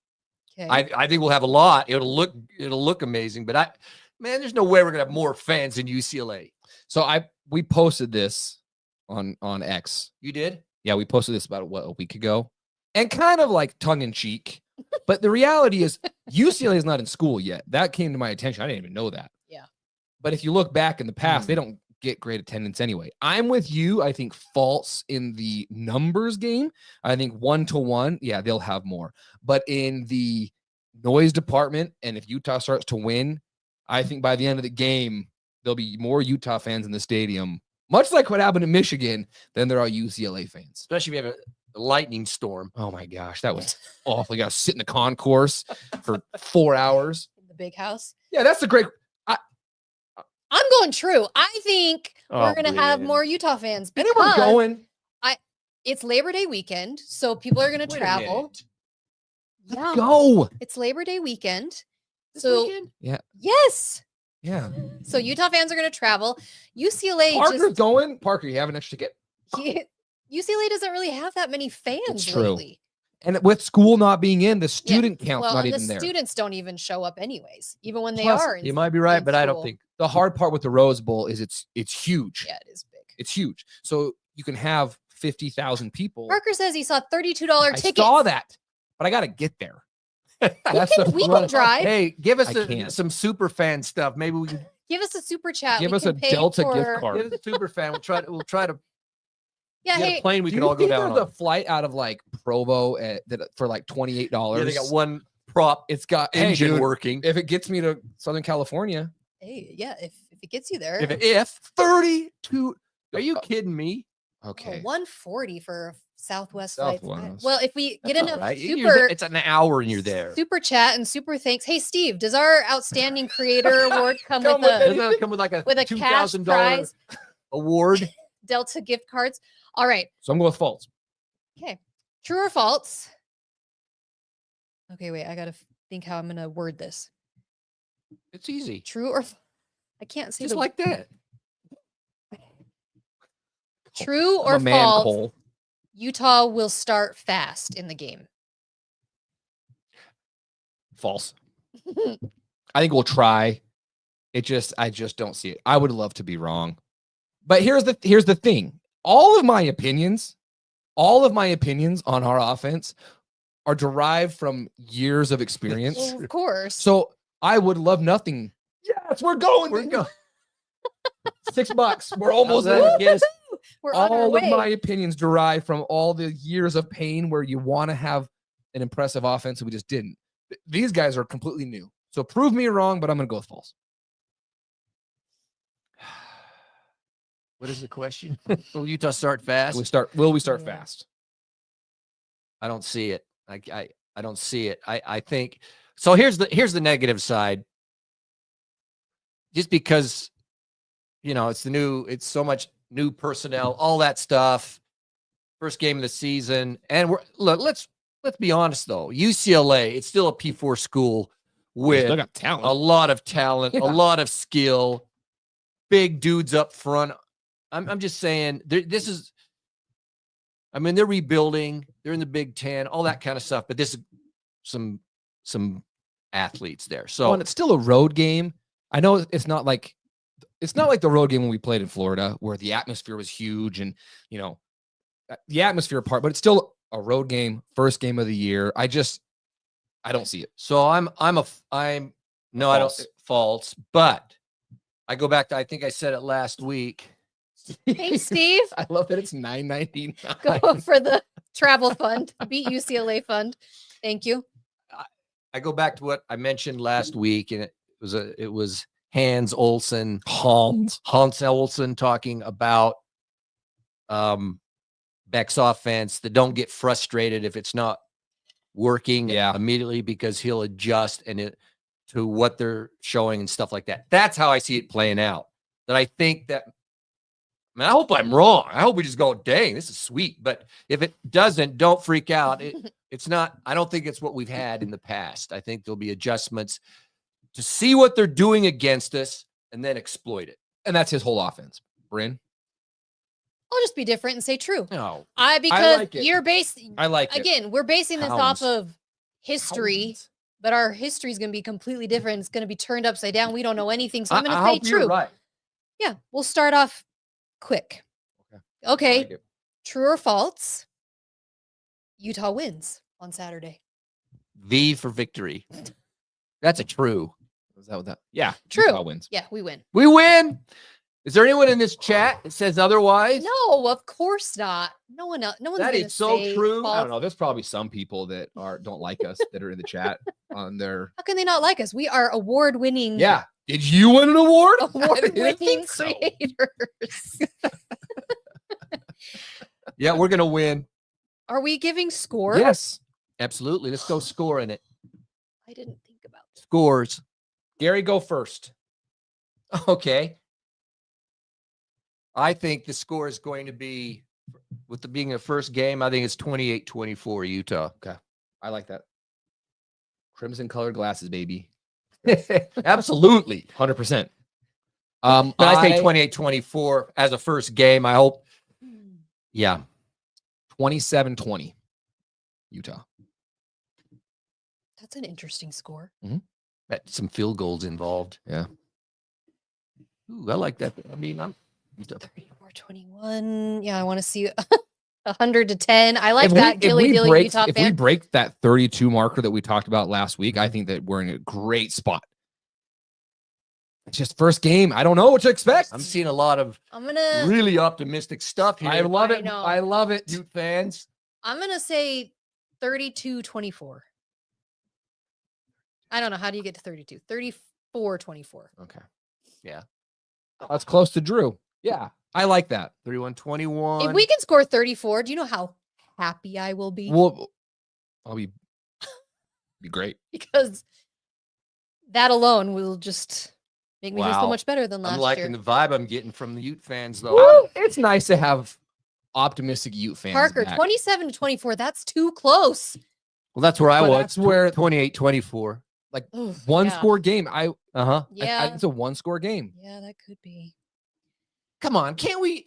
okay. I think we'll have a lot. It'll look amazing, but man, there's no way we're going to have more fans than UCLA. So we posted this on X. You did? Yeah, we posted this about a week ago, and kind of like tongue in cheek. But the reality is, UCLA is not in school yet. That came to my attention. I didn't even know that. Yeah. But if you look back in the past, they don't get great attendance anyway. I'm with you. I think false in the numbers game. I think 1-to-1, yeah, they'll have more. But in the noise department, and if Utah starts to win, I think by the end of the game, there'll be more Utah fans in the stadium, much like what happened in Michigan, than there are UCLA fans. Especially if you have a lightning storm. Oh my gosh, that was awful. You got to sit in the concourse for 4 hours. In the big house. Yeah, that's the great. I'm going true. I think we're Oh, going to have Brynn. more Utah fans And we're because going. it's Labor Day weekend, so people are going to Wait a travel. minute. Yeah, Go. it's Labor Day weekend. This So weekend? yes, Yeah. so Utah fans are going to travel. UCLA Parker's going. Parker, you have an extra ticket? UCLA doesn't really have that many fans true. lately. And with school not being in, the student count's Well, not and even the there. students don't even show up anyways, even when they Plus, are. You might be right, in but I don't school. think. The hard part with the Rose Bowl is it's huge. Yeah, it is big. It's huge. So you can have 50,000 people. Parker says he saw $32 I tickets. saw that, but I got to get there. That's the we can front- drive. Hey, give us I can't. some super fan stuff. Maybe we can Give us a super chat. Give We us can a pay Delta for- gift card. give us a super fan. We'll try to Yeah, get hey, a plane we Do can you all go think down there's on. a flight out of like Provo for like $28? Yeah, they got one prop It's got engine dude, working. If it gets me to Southern California, hey, yeah. If If it gets you there. If 32, are you kidding me? Okay. 140 for Southwest flights. Southwest. Well, if we get enough Right? super, It's an hour and you're there. super chat and super thanks. Hey, Steve, does our outstanding creator award come with Doesn't that come with like a cash $2,000 prize, award? Delta gift cards? All right. So I'm going with false. Okay. True or false? Okay, wait. I got to think how I'm going to word this. It's easy. True or I can't say Just like that. True I'm or a man, false? Cole. Utah will start fast in the game. False. I think we'll try. I just don't see it. I would love to be wrong. But here's the thing. All of my opinions on our offense are derived from years of experience. Well, of course. So I would love nothing. Yes, we're going. We're going. $6. We're almost How's that? there. Yes. We're on our All of way. my opinions derive from all the years of pain where you want to have an impressive offense and we just didn't. These guys are completely new. So prove me wrong, but I'm going to go with false. What is the question? Will Utah start fast? Will we start Yeah. fast? I don't see it. I don't see it. I think so. Here's the negative side. Just because, it's so much new personnel, all that stuff. First game of the season, and let's be honest though. UCLA, it's still a P4 school with Still got talent. a lot of talent, Yeah. a lot of skill, big dudes up front. I'm just saying they're rebuilding. They're in the Big Ten, all that kind of stuff. But this is some athletes there. So and it's still a road game. I know it's not like the road game when we played in Florida where the atmosphere was huge and the atmosphere part, but it's still a road game, first game of the year. I don't see it. So I don't false, but I go back to, I think I said it last week. Thanks, Steve. I love that it's $9.99. Go for the travel fund. Beat UCLA fund. Thank you. I go back to what I mentioned last week, and it was Hans Olsen talking about Beck's offense that don't get frustrated if it's not working immediately because he'll adjust to what they're showing and stuff like that. That's how I see it playing out. That I think that. I hope I'm wrong. I hope we just go, dang, this is sweet. But if it doesn't, don't freak out. It's not. I don't think it's what we've had in the past. I think there'll be adjustments to see what they're doing against us and then exploit it. And that's his whole offense. Brynn? I'll just be different and say true. No. Because like it. you're based. I like it. Again, we're basing this off of history, but our history is going to be completely different. It's going to be turned upside down. We don't know anything. So I'm going to say true. You're right. Yeah, we'll start off quick. Okay. Like True or false? Utah wins on Saturday. V for victory. That's a true. Was that what that? Yeah. True. Utah wins. Yeah, we win. We win. Is there anyone in this chat that says otherwise? No, of course not. No one else. No one's That gonna is so say true. false. I don't know. There's probably some people that don't like us that are in the chat on their. How can they not like us? We are award-winning. Yeah. Did you win an award? Award-winning creators. Yeah, we're gonna win. Are we giving scores? Yes, absolutely. Let's go score in it. I didn't think about it. Scores. Gary, go first. Okay. I think the score is going to be, with the being a first game, I think it's 28-24 Utah. Okay. I like that. Crimson colored glasses, baby. Absolutely. 100%. But I think 28-24 as a first game. I hope. Yeah. 27-20 Utah. That's an interesting score. Got some field goals involved. Yeah. Ooh, I like that. I mean, I'm 34-21. Yeah, I want to see 100-10. I like that dilly-dilly Utah If fan. we break that 32 marker that we talked about last week, I think that we're in a great spot. It's just first game. I don't know what to expect. I'm seeing a lot of I'm gonna really optimistic stuff here. I love I it. know. I love it. Ute fans. I'm gonna say 32-24. I don't know. How do you get to 32? 34-24. Okay. Yeah. That's close to Drew. Yeah, I like that. 31-21. If we can score 34, do you know how happy I will be? Well, I'll be great. Because that alone will just make me feel so Wow. much better than last I'm liking year. the vibe I'm getting from the Ute fans, though. It's nice to have optimistic Ute fans. Parker, back. 27-24. That's too close. Well, that's where I But was. that's where 28-24. Oof, one yeah. score game. Yeah. It's a one score game. Yeah, that could be. Come on, can't we?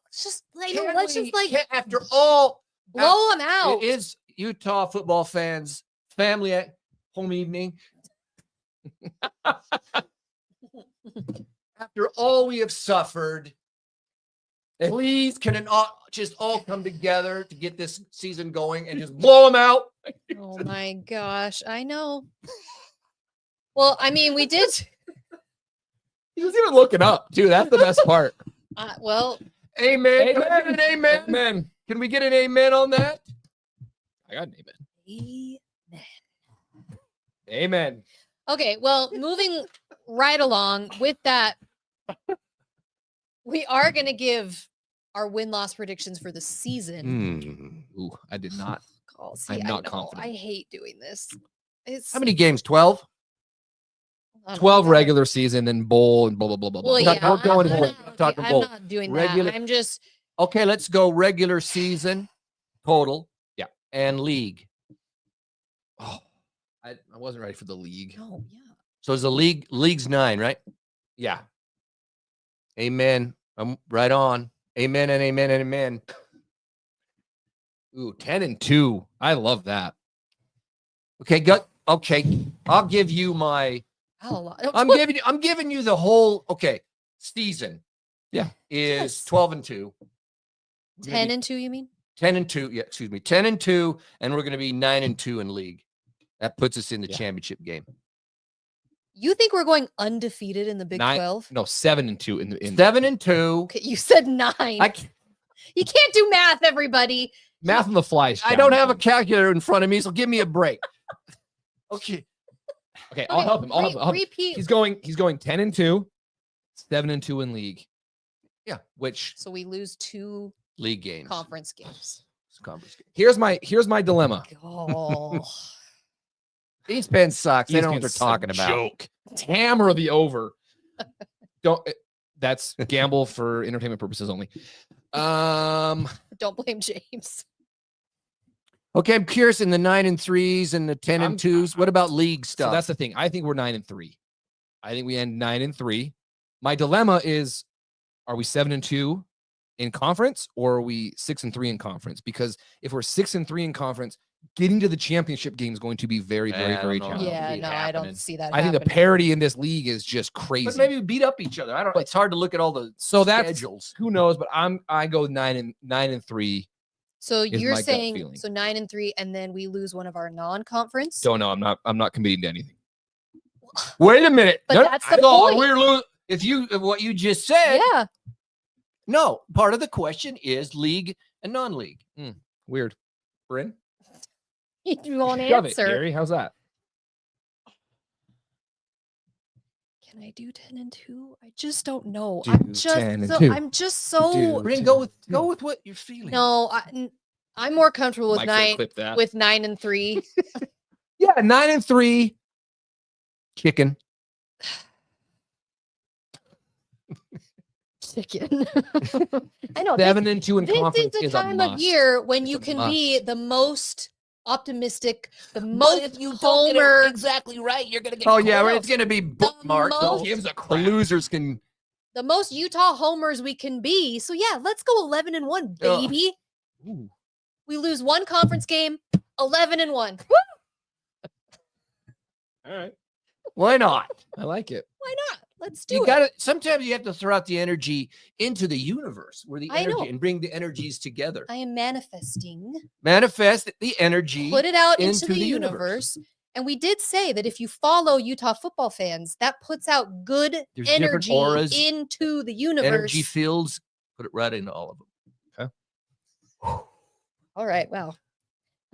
Let's just After all, blow them out. it is Utah football fans family at home evening. After all we have suffered, please can it all just all come together to get this season going and just blow them out? Oh my gosh, I know. Well, I mean, we did. He was even looking up too. That's the best part. Well, Amen. Can we Amen. get an amen? Amen. Can we get an amen on that? I got an amen. amen. Amen. Okay, well, moving right along with that, we are going to give our win-loss predictions for the season. Ooh, I did not. Oh, see, I'm I not know. confident. I hate doing this. It's How many games? 12? 12 regular season and bowl and blah blah blah blah. Well, blah. yeah, Don't go I'm, in I'm bowl. not, Talking I'm bowl. not doing Regular- that. I'm just Okay, let's go regular season total. Yeah. And league. Oh, I wasn't ready for the league. no, yeah. So is the league's 9, right? Yeah. Amen. I'm right on. Amen and amen and amen. Ooh, 10-2. I love that. Okay, okay. I'll give you my I'm giving you the whole season. Yeah. Is Yes. 12-2. 10-2, you mean? 10-2. Yeah, excuse me. 10-2, and we're gonna be 9-2 in league. That puts us in the championship game. You think we're going undefeated in the Big 12? No, 7-2 in the 7-2. Okay, you said 9. You can't do math, everybody. math on the fly. is I don't have a challenging. calculator in front of me, so give me a break. Okay. Okay, I'll help him. I'll help him. Repeat. He's going 10-2, 7-2 in league. Yeah. Which So we lose 2 League games. conference games. Conference games. here's my dilemma. Oh. These fans sucks. They These don't know what they're fans talking a about. Joke. Hammer the over. That's gamble for entertainment purposes only. Don't blame James. Okay, I'm curious in the 9-3s and the 10-2s. What about league stuff? So that's the thing. I think we're 9-3. I think we end 9-3. My dilemma is, are we 7-2 in conference or are we 6-3 in conference? Because if we're 6-3 in conference, getting to the championship game is going to be very, very, I very don't know. challenging. Yeah, be no, I happening. don't see that I think the happening. parity in this league is just crazy. But maybe we beat up each other. I don't know. It's hard to look at all the So that's schedules. who knows, but I go 9-3. So is you're my gut saying feeling. so 9-3, and then we lose one of our non-conference. Don't know. I'm not committing to anything. Wait a minute. But that's the thought point. If what you just said. Yeah. No, part of the question is league and non-league. Weird. Brynn? You won't Shove it, answer. Gary. How's that? Can I do 10-2? I just don't know. Do I'm just 10-2. I'm just so Do Brynn, go with what you're feeling. no. I'm more comfortable with Mike's gonna 9 clip that. with 9-3. Yeah, 9-3. Chicken. Chicken. I know. 7-2 in This conference is is the a time of must. year when It's you a can must. be the most optimistic, the But most if you don't homer. get it exactly right, you're gonna get. Oh, yeah, it's gonna be bookmarked. most- So Who gives a the crap? losers can. The most Utah homers we can be. So yeah, let's go 11-1, Ugh. baby. Ooh. We lose one conference game, 11-1. All right. Why not? I like it. Why not? Let's do You it. got to. Sometimes you have to throw out the energy into the universe, where the I know. energy and bring the energies together. I am manifesting. Manifest the energy. Put it out into into the the universe. And we did say that if you follow Utah football fans, that puts out good There's different energy auras, into the universe. energy fields. Put it right into all of them. All right. Wow.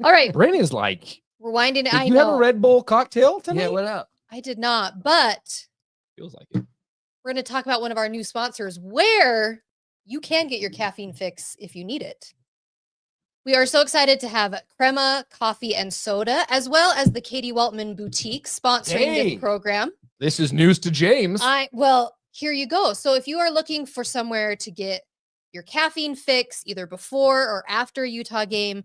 All right. Brynn is like, We're winding. did I you know. have a Red Bull cocktail tonight? Yeah. What up? I did not, but Feels like it. we're going to talk about one of our new sponsors where you can get your caffeine fix if you need it. We are so excited to have Crema Coffee and Soda, as well as the Katie Weltman Boutique sponsoring this program. This is news to James. Well, here you go. So if you are looking for somewhere to get your caffeine fix, either before or after a Utah game,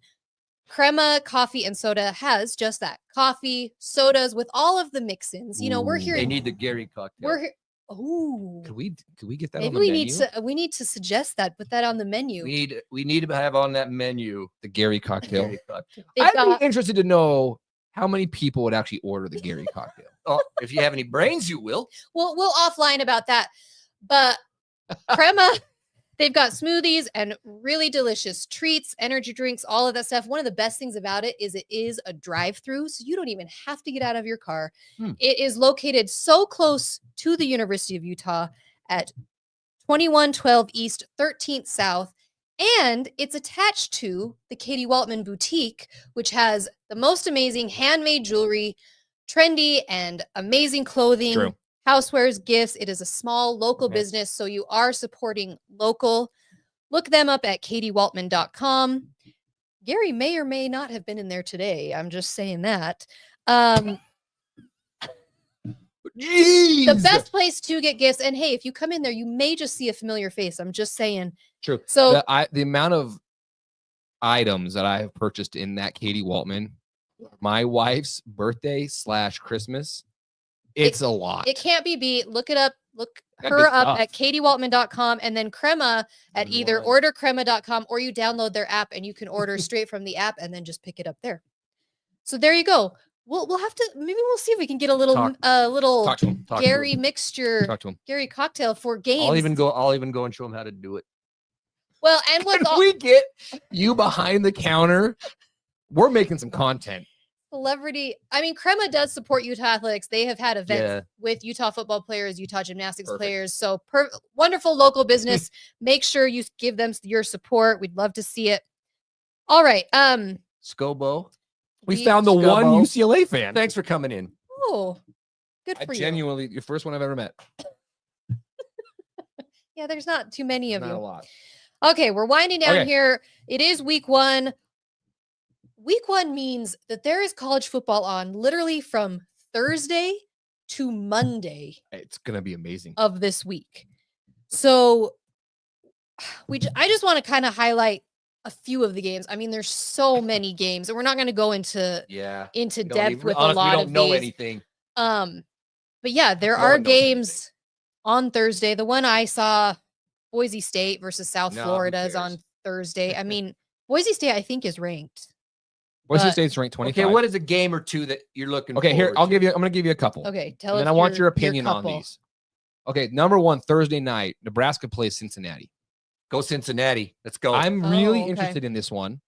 Crema Coffee and Soda has just that. Coffee, sodas with all of the mix-ins. You know, we're here. They need the Gary cocktail. We're here. Oh, Could we get that maybe on the we menu? we need to suggest that. Put that on the menu. We need to have on that menu The Gary cocktail. Gary cocktail. I'd be interested to know how many people would actually order the Gary cocktail. Oh, if you have any brains, you will. We'll offline about that. But Crema, they've got smoothies and really delicious treats, energy drinks, all of that stuff. One of the best things about it is a drive-through, so you don't even have to get out of your car. It is located so close to the University of Utah at 2112 East, 13th South, and it's attached to the Katie Weltman Boutique, which has the most amazing handmade jewelry, trendy and amazing clothing. True. Housewares, gifts. It is a small local business, so you are supporting local. Look them up at katieweltman.com. Gary may or may not have been in there today. I'm just saying that. The best place to get gifts. And hey, if you come in there, you may just see a familiar face. I'm just saying. True. So the amount of items that I have purchased in that Katie Weltman, my wife's birthday / Christmas, it's a lot. It can't be beat. Look it up. Look Got her good up stuff. at katieweltman.com and then Crema at either ordercrema.com or you download their app and you can order straight from the app and then just pick it up there. So there you go. We'll have to, maybe we'll see if we can get a little Talk to him. Gary mixture, Talk to him. Gary cocktail for games. I'll even go and show them how to do it. Well, and with Can all we get you behind the counter? We're making some content. celebrity, I mean, Crema does support Utah athletics. They have had events with Utah football players, Utah gymnastics players. So wonderful local business. Make sure you give them your support. We'd love to see it. All right. Scobo, We found the one Scumbo. UCLA fan. thanks for coming in. Oh, good for you. Genuinely, your first one I've ever met. Yeah, there's not too many of Not a you. lot. Okay, we're winding down Okay. here. It is week 1. Week 1 means that there is college football on literally from Thursday to Monday It's gonna be amazing. of this week. So I just want to kind of highlight a few of the games. I mean, there's so many games, and we're not going to go into depth with a lot we don't of know these. anything. But yeah, there No are one knows games on Thursday. The one I saw, Boise State versus South No, who Florida, is on cares? Thursday. I mean, Boise State, I think, is ranked. Boise but- State's ranked 25. Okay, what is a game or two that you're looking? Okay, here forward to? I'm gonna give you a couple. Okay, tell And us. then I want your opinion on couple. these. Okay, number 1, Thursday night, Nebraska plays Cincinnati. Go Cincinnati. Let's go. I'm really okay. interested in this one.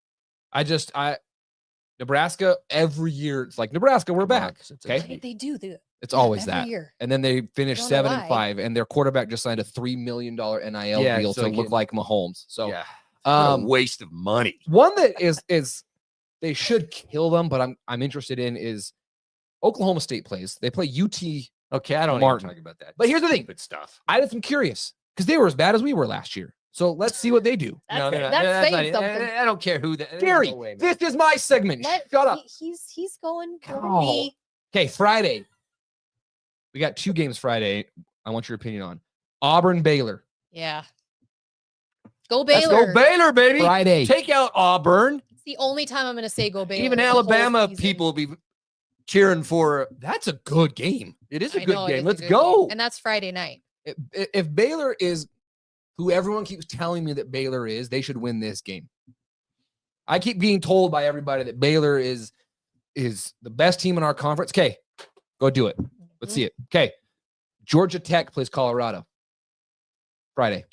Nebraska every year. It's like Nebraska, we're Come on, back. Cincinnati. Okay, They do. it's always every that. year. And then they finished Don't know 7-5, and their quarterback just signed a $3 million NIL Yeah, deal so to he look can- like Mahomes. So, yeah, what a um, waste of money. one that is they should kill them, but I'm interested in is Oklahoma State plays. They play UT. Okay, I don't Martin. even talk about that. But here's the thing. Stupid stuff. I just am curious because they were as bad as we were last year. So let's see what they do. That's, they're not- that's not saying it. something. I don't care who that. Gary, no way, man. this is my segment. Shut up. He's going for Oh. me. Okay, Friday. We got 2 games Friday. I want your opinion on Auburn, Baylor. Yeah. Go Let's Baylor. go Baylor, baby. Friday. Take out Auburn. It's the only time I'm going to say go Baylor. Even the whole Alabama season. people will be cheering for. That's a good game. It is a I good know, it game. is a Let's good go. game. And that's Friday night. If Baylor is who everyone keeps telling me that Baylor is, they should win this game. I keep being told by everybody that Baylor is the best team in our conference. Okay, go do it. Let's see it. Okay, Georgia Tech plays Colorado Friday.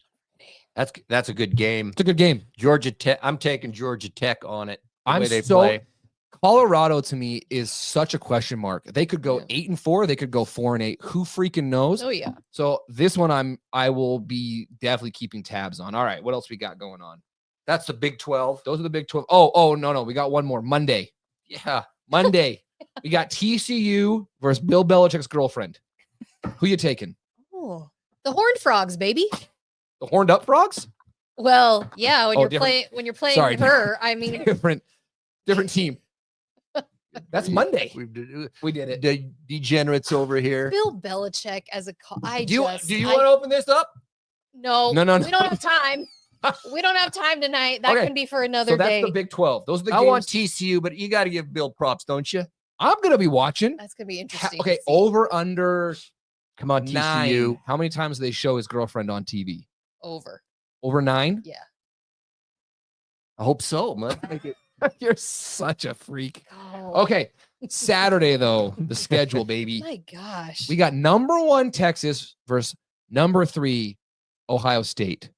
That's a good game. It's a good game. Georgia Tech. I'm taking Georgia Tech on it. The I'm way they so play. Colorado to me is such a question mark. They could go Yeah. 8-4. They could go 4-8. Who freaking knows? Oh, yeah. So this one I will be definitely keeping tabs on. All right, what else we got going on? That's the Big 12. Those are the Big 12. Oh, no. We got one more. Monday. Yeah. Monday. We got TCU versus Bill Belichick's girlfriend. Who you taking? Oh, The Horned Frogs, baby. The Horned Up Frogs? Well, yeah, when Oh, you're different- playing when you're playing Sorry. her, I mean, Different team. That's Monday. We did it. The degenerates over here. Bill Belichick as a Do you want to open this up? No, No. we don't have time. We don't have time tonight. That Okay. can be for another So that's day. the Big 12. Those are the I games want TCU, but you got to give Bill props, don't you? I'm going to be watching. That's gonna be interesting. Okay, to see. over under Come on, 9. TCU. How many times do they show his girlfriend on TV? Over. Over 9? Yeah. I hope so, man. You're such a freak. Oh, Okay, Saturday though, the schedule, baby. my gosh. We got number 1 Texas versus number 3 Ohio State.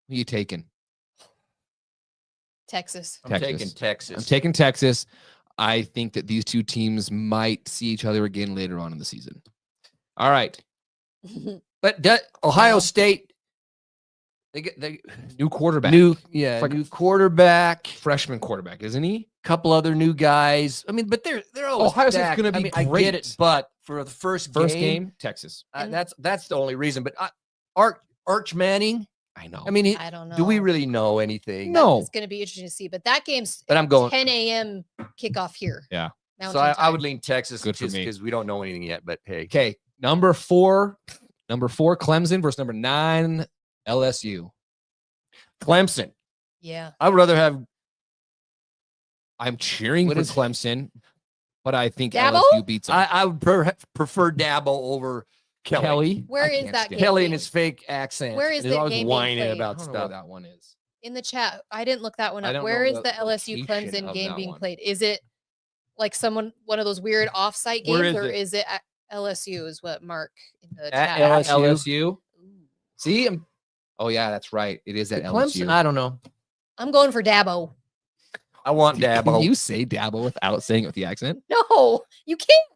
Who are you taking? Texas. I'm Texas. taking Texas. I'm taking Texas. I think that these two teams might see each other again later on in the season. All right. But Ohio State, they get New quarterback. new like- new quarterback, freshman quarterback, isn't he? couple other new guys. I mean, but they're always Ohio State's stacked. gonna be I mean, I great. get it, but for the first game, Texas. that's the only reason. But Arch Manning, I know. I mean, I don't know. do we really know anything? No. It's going to be interesting to see. But that game's But I'm going. 10 a.m. kickoff here. Yeah. So I would lean Texas Good for just me. because we don't know anything yet. But hey, Okay. Number 4 Clemson versus number 9 LSU. Clemson. Yeah. I would rather have. I'm cheering What for is- Clemson, but I think Dabo? LSU beats them. I would prefer Dabo over Kelly. Where I is can't that stand game? Kelly and his fake accent. Where is and he's the always game being whining played? I about don't know where stuff. that one is. In the chat, I didn't look that one I up. don't Where know is the the LSU location Clemson of game that being one. played? Is it like one of those weird offsite Where games, is or it? is it at LSU? Is what Mark in the At chat. LSU. LSU. Ooh. See, oh yeah, that's right. It is at Clemson. LSU. I don't know. I'm going for Dabo. I want Can Dabo. you say Dabo without saying it with the accent? No, you can't.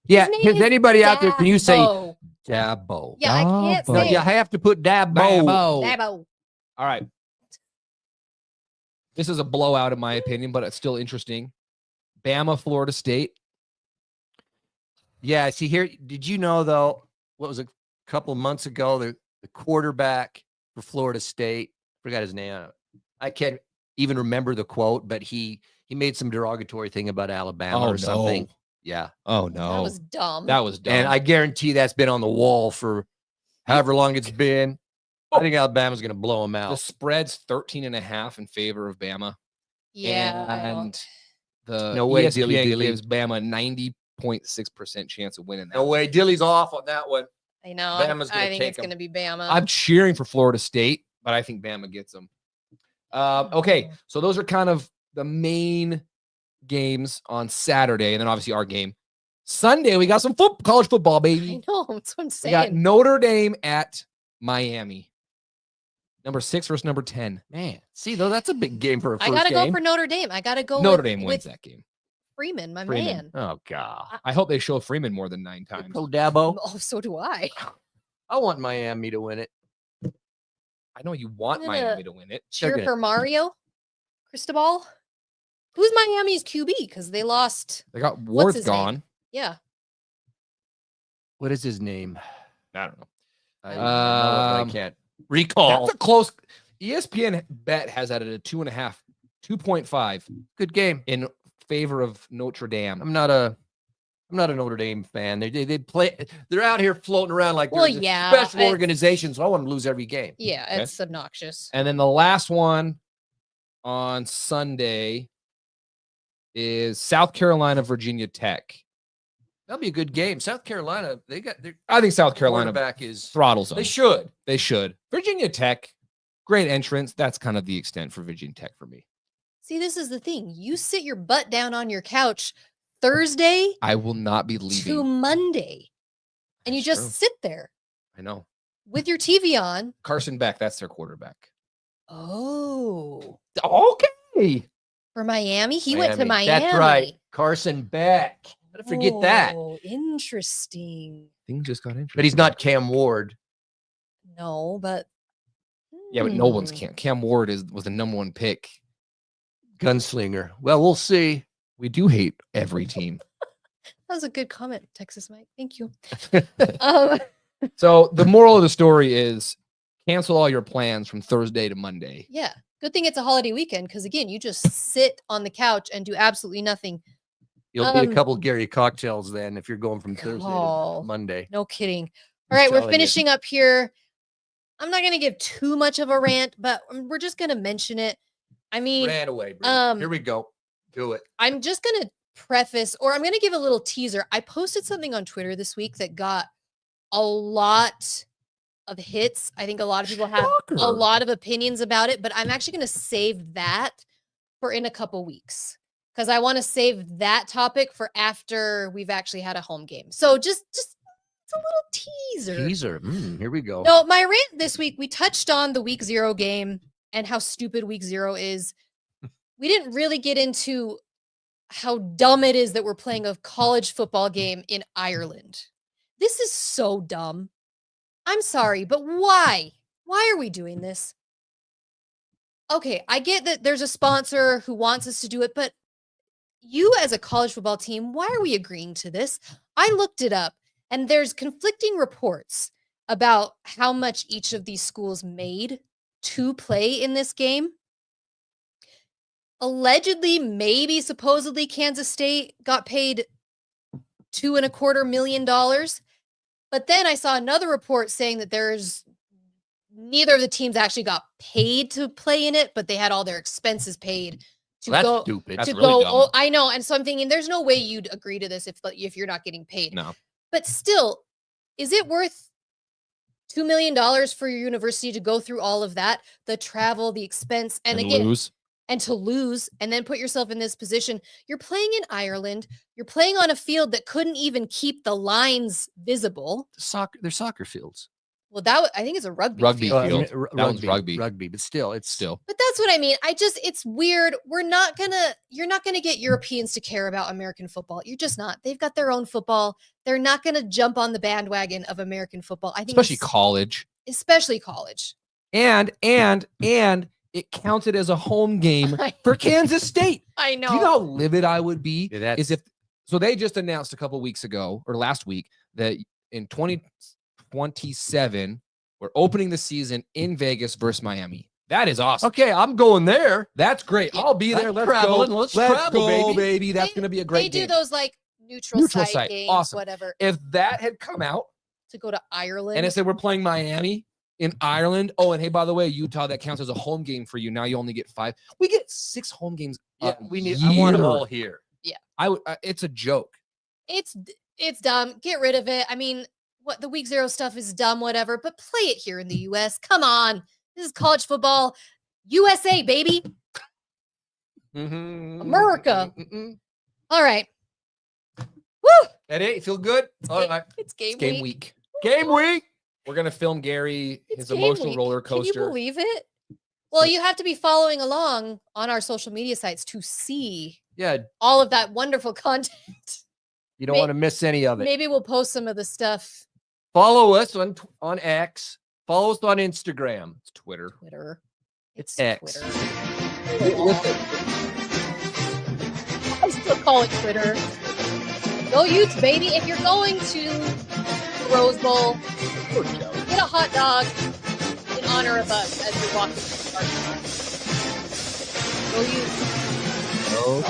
Yeah, name has is anybody out there? Can you say Dabo. Dabo? Yeah, I can't Dabo. No, say you it. have to put Dabo. Dabo. All right. This is a blowout in my opinion, but it's still interesting. Bama, Florida State. Yeah, see here. Did you know though? What was it, a couple of months ago? The quarterback for Florida State, forgot his name. I can't even remember the quote, but he made some derogatory thing about Alabama or something. Yeah, Oh no. That was dumb. That was dumb. and I guarantee that's been on the wall for however long it's been. I think Alabama's going to blow them the out. spread's 13.5 in favor of Bama. yeah. And the No way, ESPN dilly-dilly. gives Bama 90.6% chance of winning that. No way, Dilly's off on that one. I know. Bama's gonna I think take it's 'em. going to be Bama. I'm cheering for Florida State, but I think Bama gets them. Okay, so those are kind of the main games on Saturday, and then obviously our game. Sunday, we got some college football, I baby. know. That's what I'm We got saying. Notre Dame at Miami. Number 6 versus number 10. Man, see though, that's a big game for a I first got to go game. for Notre Dame. I got to go Notre with, Dame wins with that game. Freeman, my Freeman. man. Oh God, I hope they show Freeman more than 9 times. Pro Dabo. Oh, so do I. I want Miami to win it. I know you want I'm gonna Miami to win it. Cheer gonna- for Mario Cristobal. Who's Miami's QB? Because they lost. They got Ward his name? gone. Yeah. What is his name? I don't know. I can't recall. That's a close. ESPN bet has that at a 2.5, 2.5 Good game. in favor of Notre Dame. I'm not a Notre Dame fan. They play. They're out here floating around like Well, they're a yeah, special it's- organization. So I want to lose every game. Yeah, Okay. it's obnoxious. And then the last one on Sunday is South Carolina, Virginia Tech. That'll be a good game. South Carolina, they got their I think South Carolina quarterback is. throttles them. They should. They should. Virginia Tech, great entrance. That's kind of the extent for Virginia Tech for me. See, this is the thing. You sit your butt down on your couch Thursday I will not be to leaving. Monday, and you That's just true. sit there I know. with your TV on. Carson Beck, that's their quarterback. Oh, Okay. for Miami, he went to Miami. That's right. Carson Beck. How to forget that? Oh, interesting. Things just got interesting. But he's not Cam Ward. No, but Yeah, but no one's hmm. Cam Ward was the number 1 pick. Gunslinger. Well, we'll see. We do hate every team. That was a good comment, Texas Mike. Thank you. um, So the moral of the story is cancel all your plans from Thursday to Monday. Yeah. Good thing it's a holiday weekend because, again, you just sit on the couch and do absolutely nothing. You'll need a couple Gary cocktails then if you're going from Thursday to Monday. No kidding. All right, we're finishing up here. I'm not going to give too much of a rant, but we're just going to mention it. I mean, Rant away, Brynn. Here we go. Do it. I'm just going to preface, or I'm going to give a little teaser. I posted something on Twitter this week that got a lot of hits. I think a lot of people have a lot of opinions about it, but I'm actually going to save that for in a couple weeks because I want to save that topic for after we've actually had a home game. So just it's a little teaser. Here we go. No, my rant this week, we touched on the week 0 game and how stupid week 0 is. We didn't really get into how dumb it is that we're playing a college football game in Ireland. This is so dumb. I'm sorry, but why? Why are we doing this? Okay, I get that there's a sponsor who wants us to do it, but you as a college football team, why are we agreeing to this? I looked it up, and there's conflicting reports about how much each of these schools made to play in this game. Allegedly, maybe supposedly Kansas State got paid $2.25 million. But then I saw another report saying that neither of the teams actually got paid to play in it, but they had all their expenses paid to That's go. stupid. That's to really go. dumb. I know, and so I'm thinking there's no way you'd agree to this if you're not getting paid. No. But still, is it worth $2 million for your university to go through all of that, the travel, the expense, and again, lose. and to lose and then put yourself in this position? You're playing in Ireland. You're playing on a field that couldn't even keep the lines visible. They're soccer fields. Well, I think it's a rugby Field. field. That one's rugby. Rugby, but still, it's Still. But that's what I mean. It's weird. You're not gonna get Europeans to care about American football. You're just not. They've got their own football. They're not gonna jump on the bandwagon of American football. I think Especially college. Especially college. And it counted as a home game for Kansas State. I know. Do you know how livid I would be? Yeah, So they just announced a couple weeks ago or last week that in 2027 we're opening the season in Vegas versus Miami. That is awesome. okay. I'm going there. That's great. I'll be there. I'm Let's traveling. go. Let's Let's travel, go, baby. That's going to be a great They do game. those like neutral Neutral site site. games, Awesome. whatever. If that had come out To go to Ireland. and it said we're playing Miami in Ireland. Oh, and hey, by the way, Utah, that counts as a home game for you. Now you only get 5. We get 6 home games. Yeah, I want them all here. I would. It's a joke. It's dumb. Get rid of it. I mean, what the week 0 stuff is dumb, whatever, but play it here in the US. Come on. This is college football. USA, baby. America. All right. Woo! Eddie, you feel good? All right. It's game, Game week. week. Game week. We're gonna film Gary It's his game emotional week. roller coaster. Can you believe it? Well, you have to be following along on our social media sites to see Yeah, all of that wonderful content. you don't want to miss any of it. Maybe we'll post some of the stuff. Follow us on X. Follow us on Instagram. It's Twitter. Twitter. It's X. Twitter. I still call it Twitter. Go Utes, baby. If you're going to the Rose Bowl, get a hot dog in honor of us as you're walking to the parking lot. Go Utes. Oh.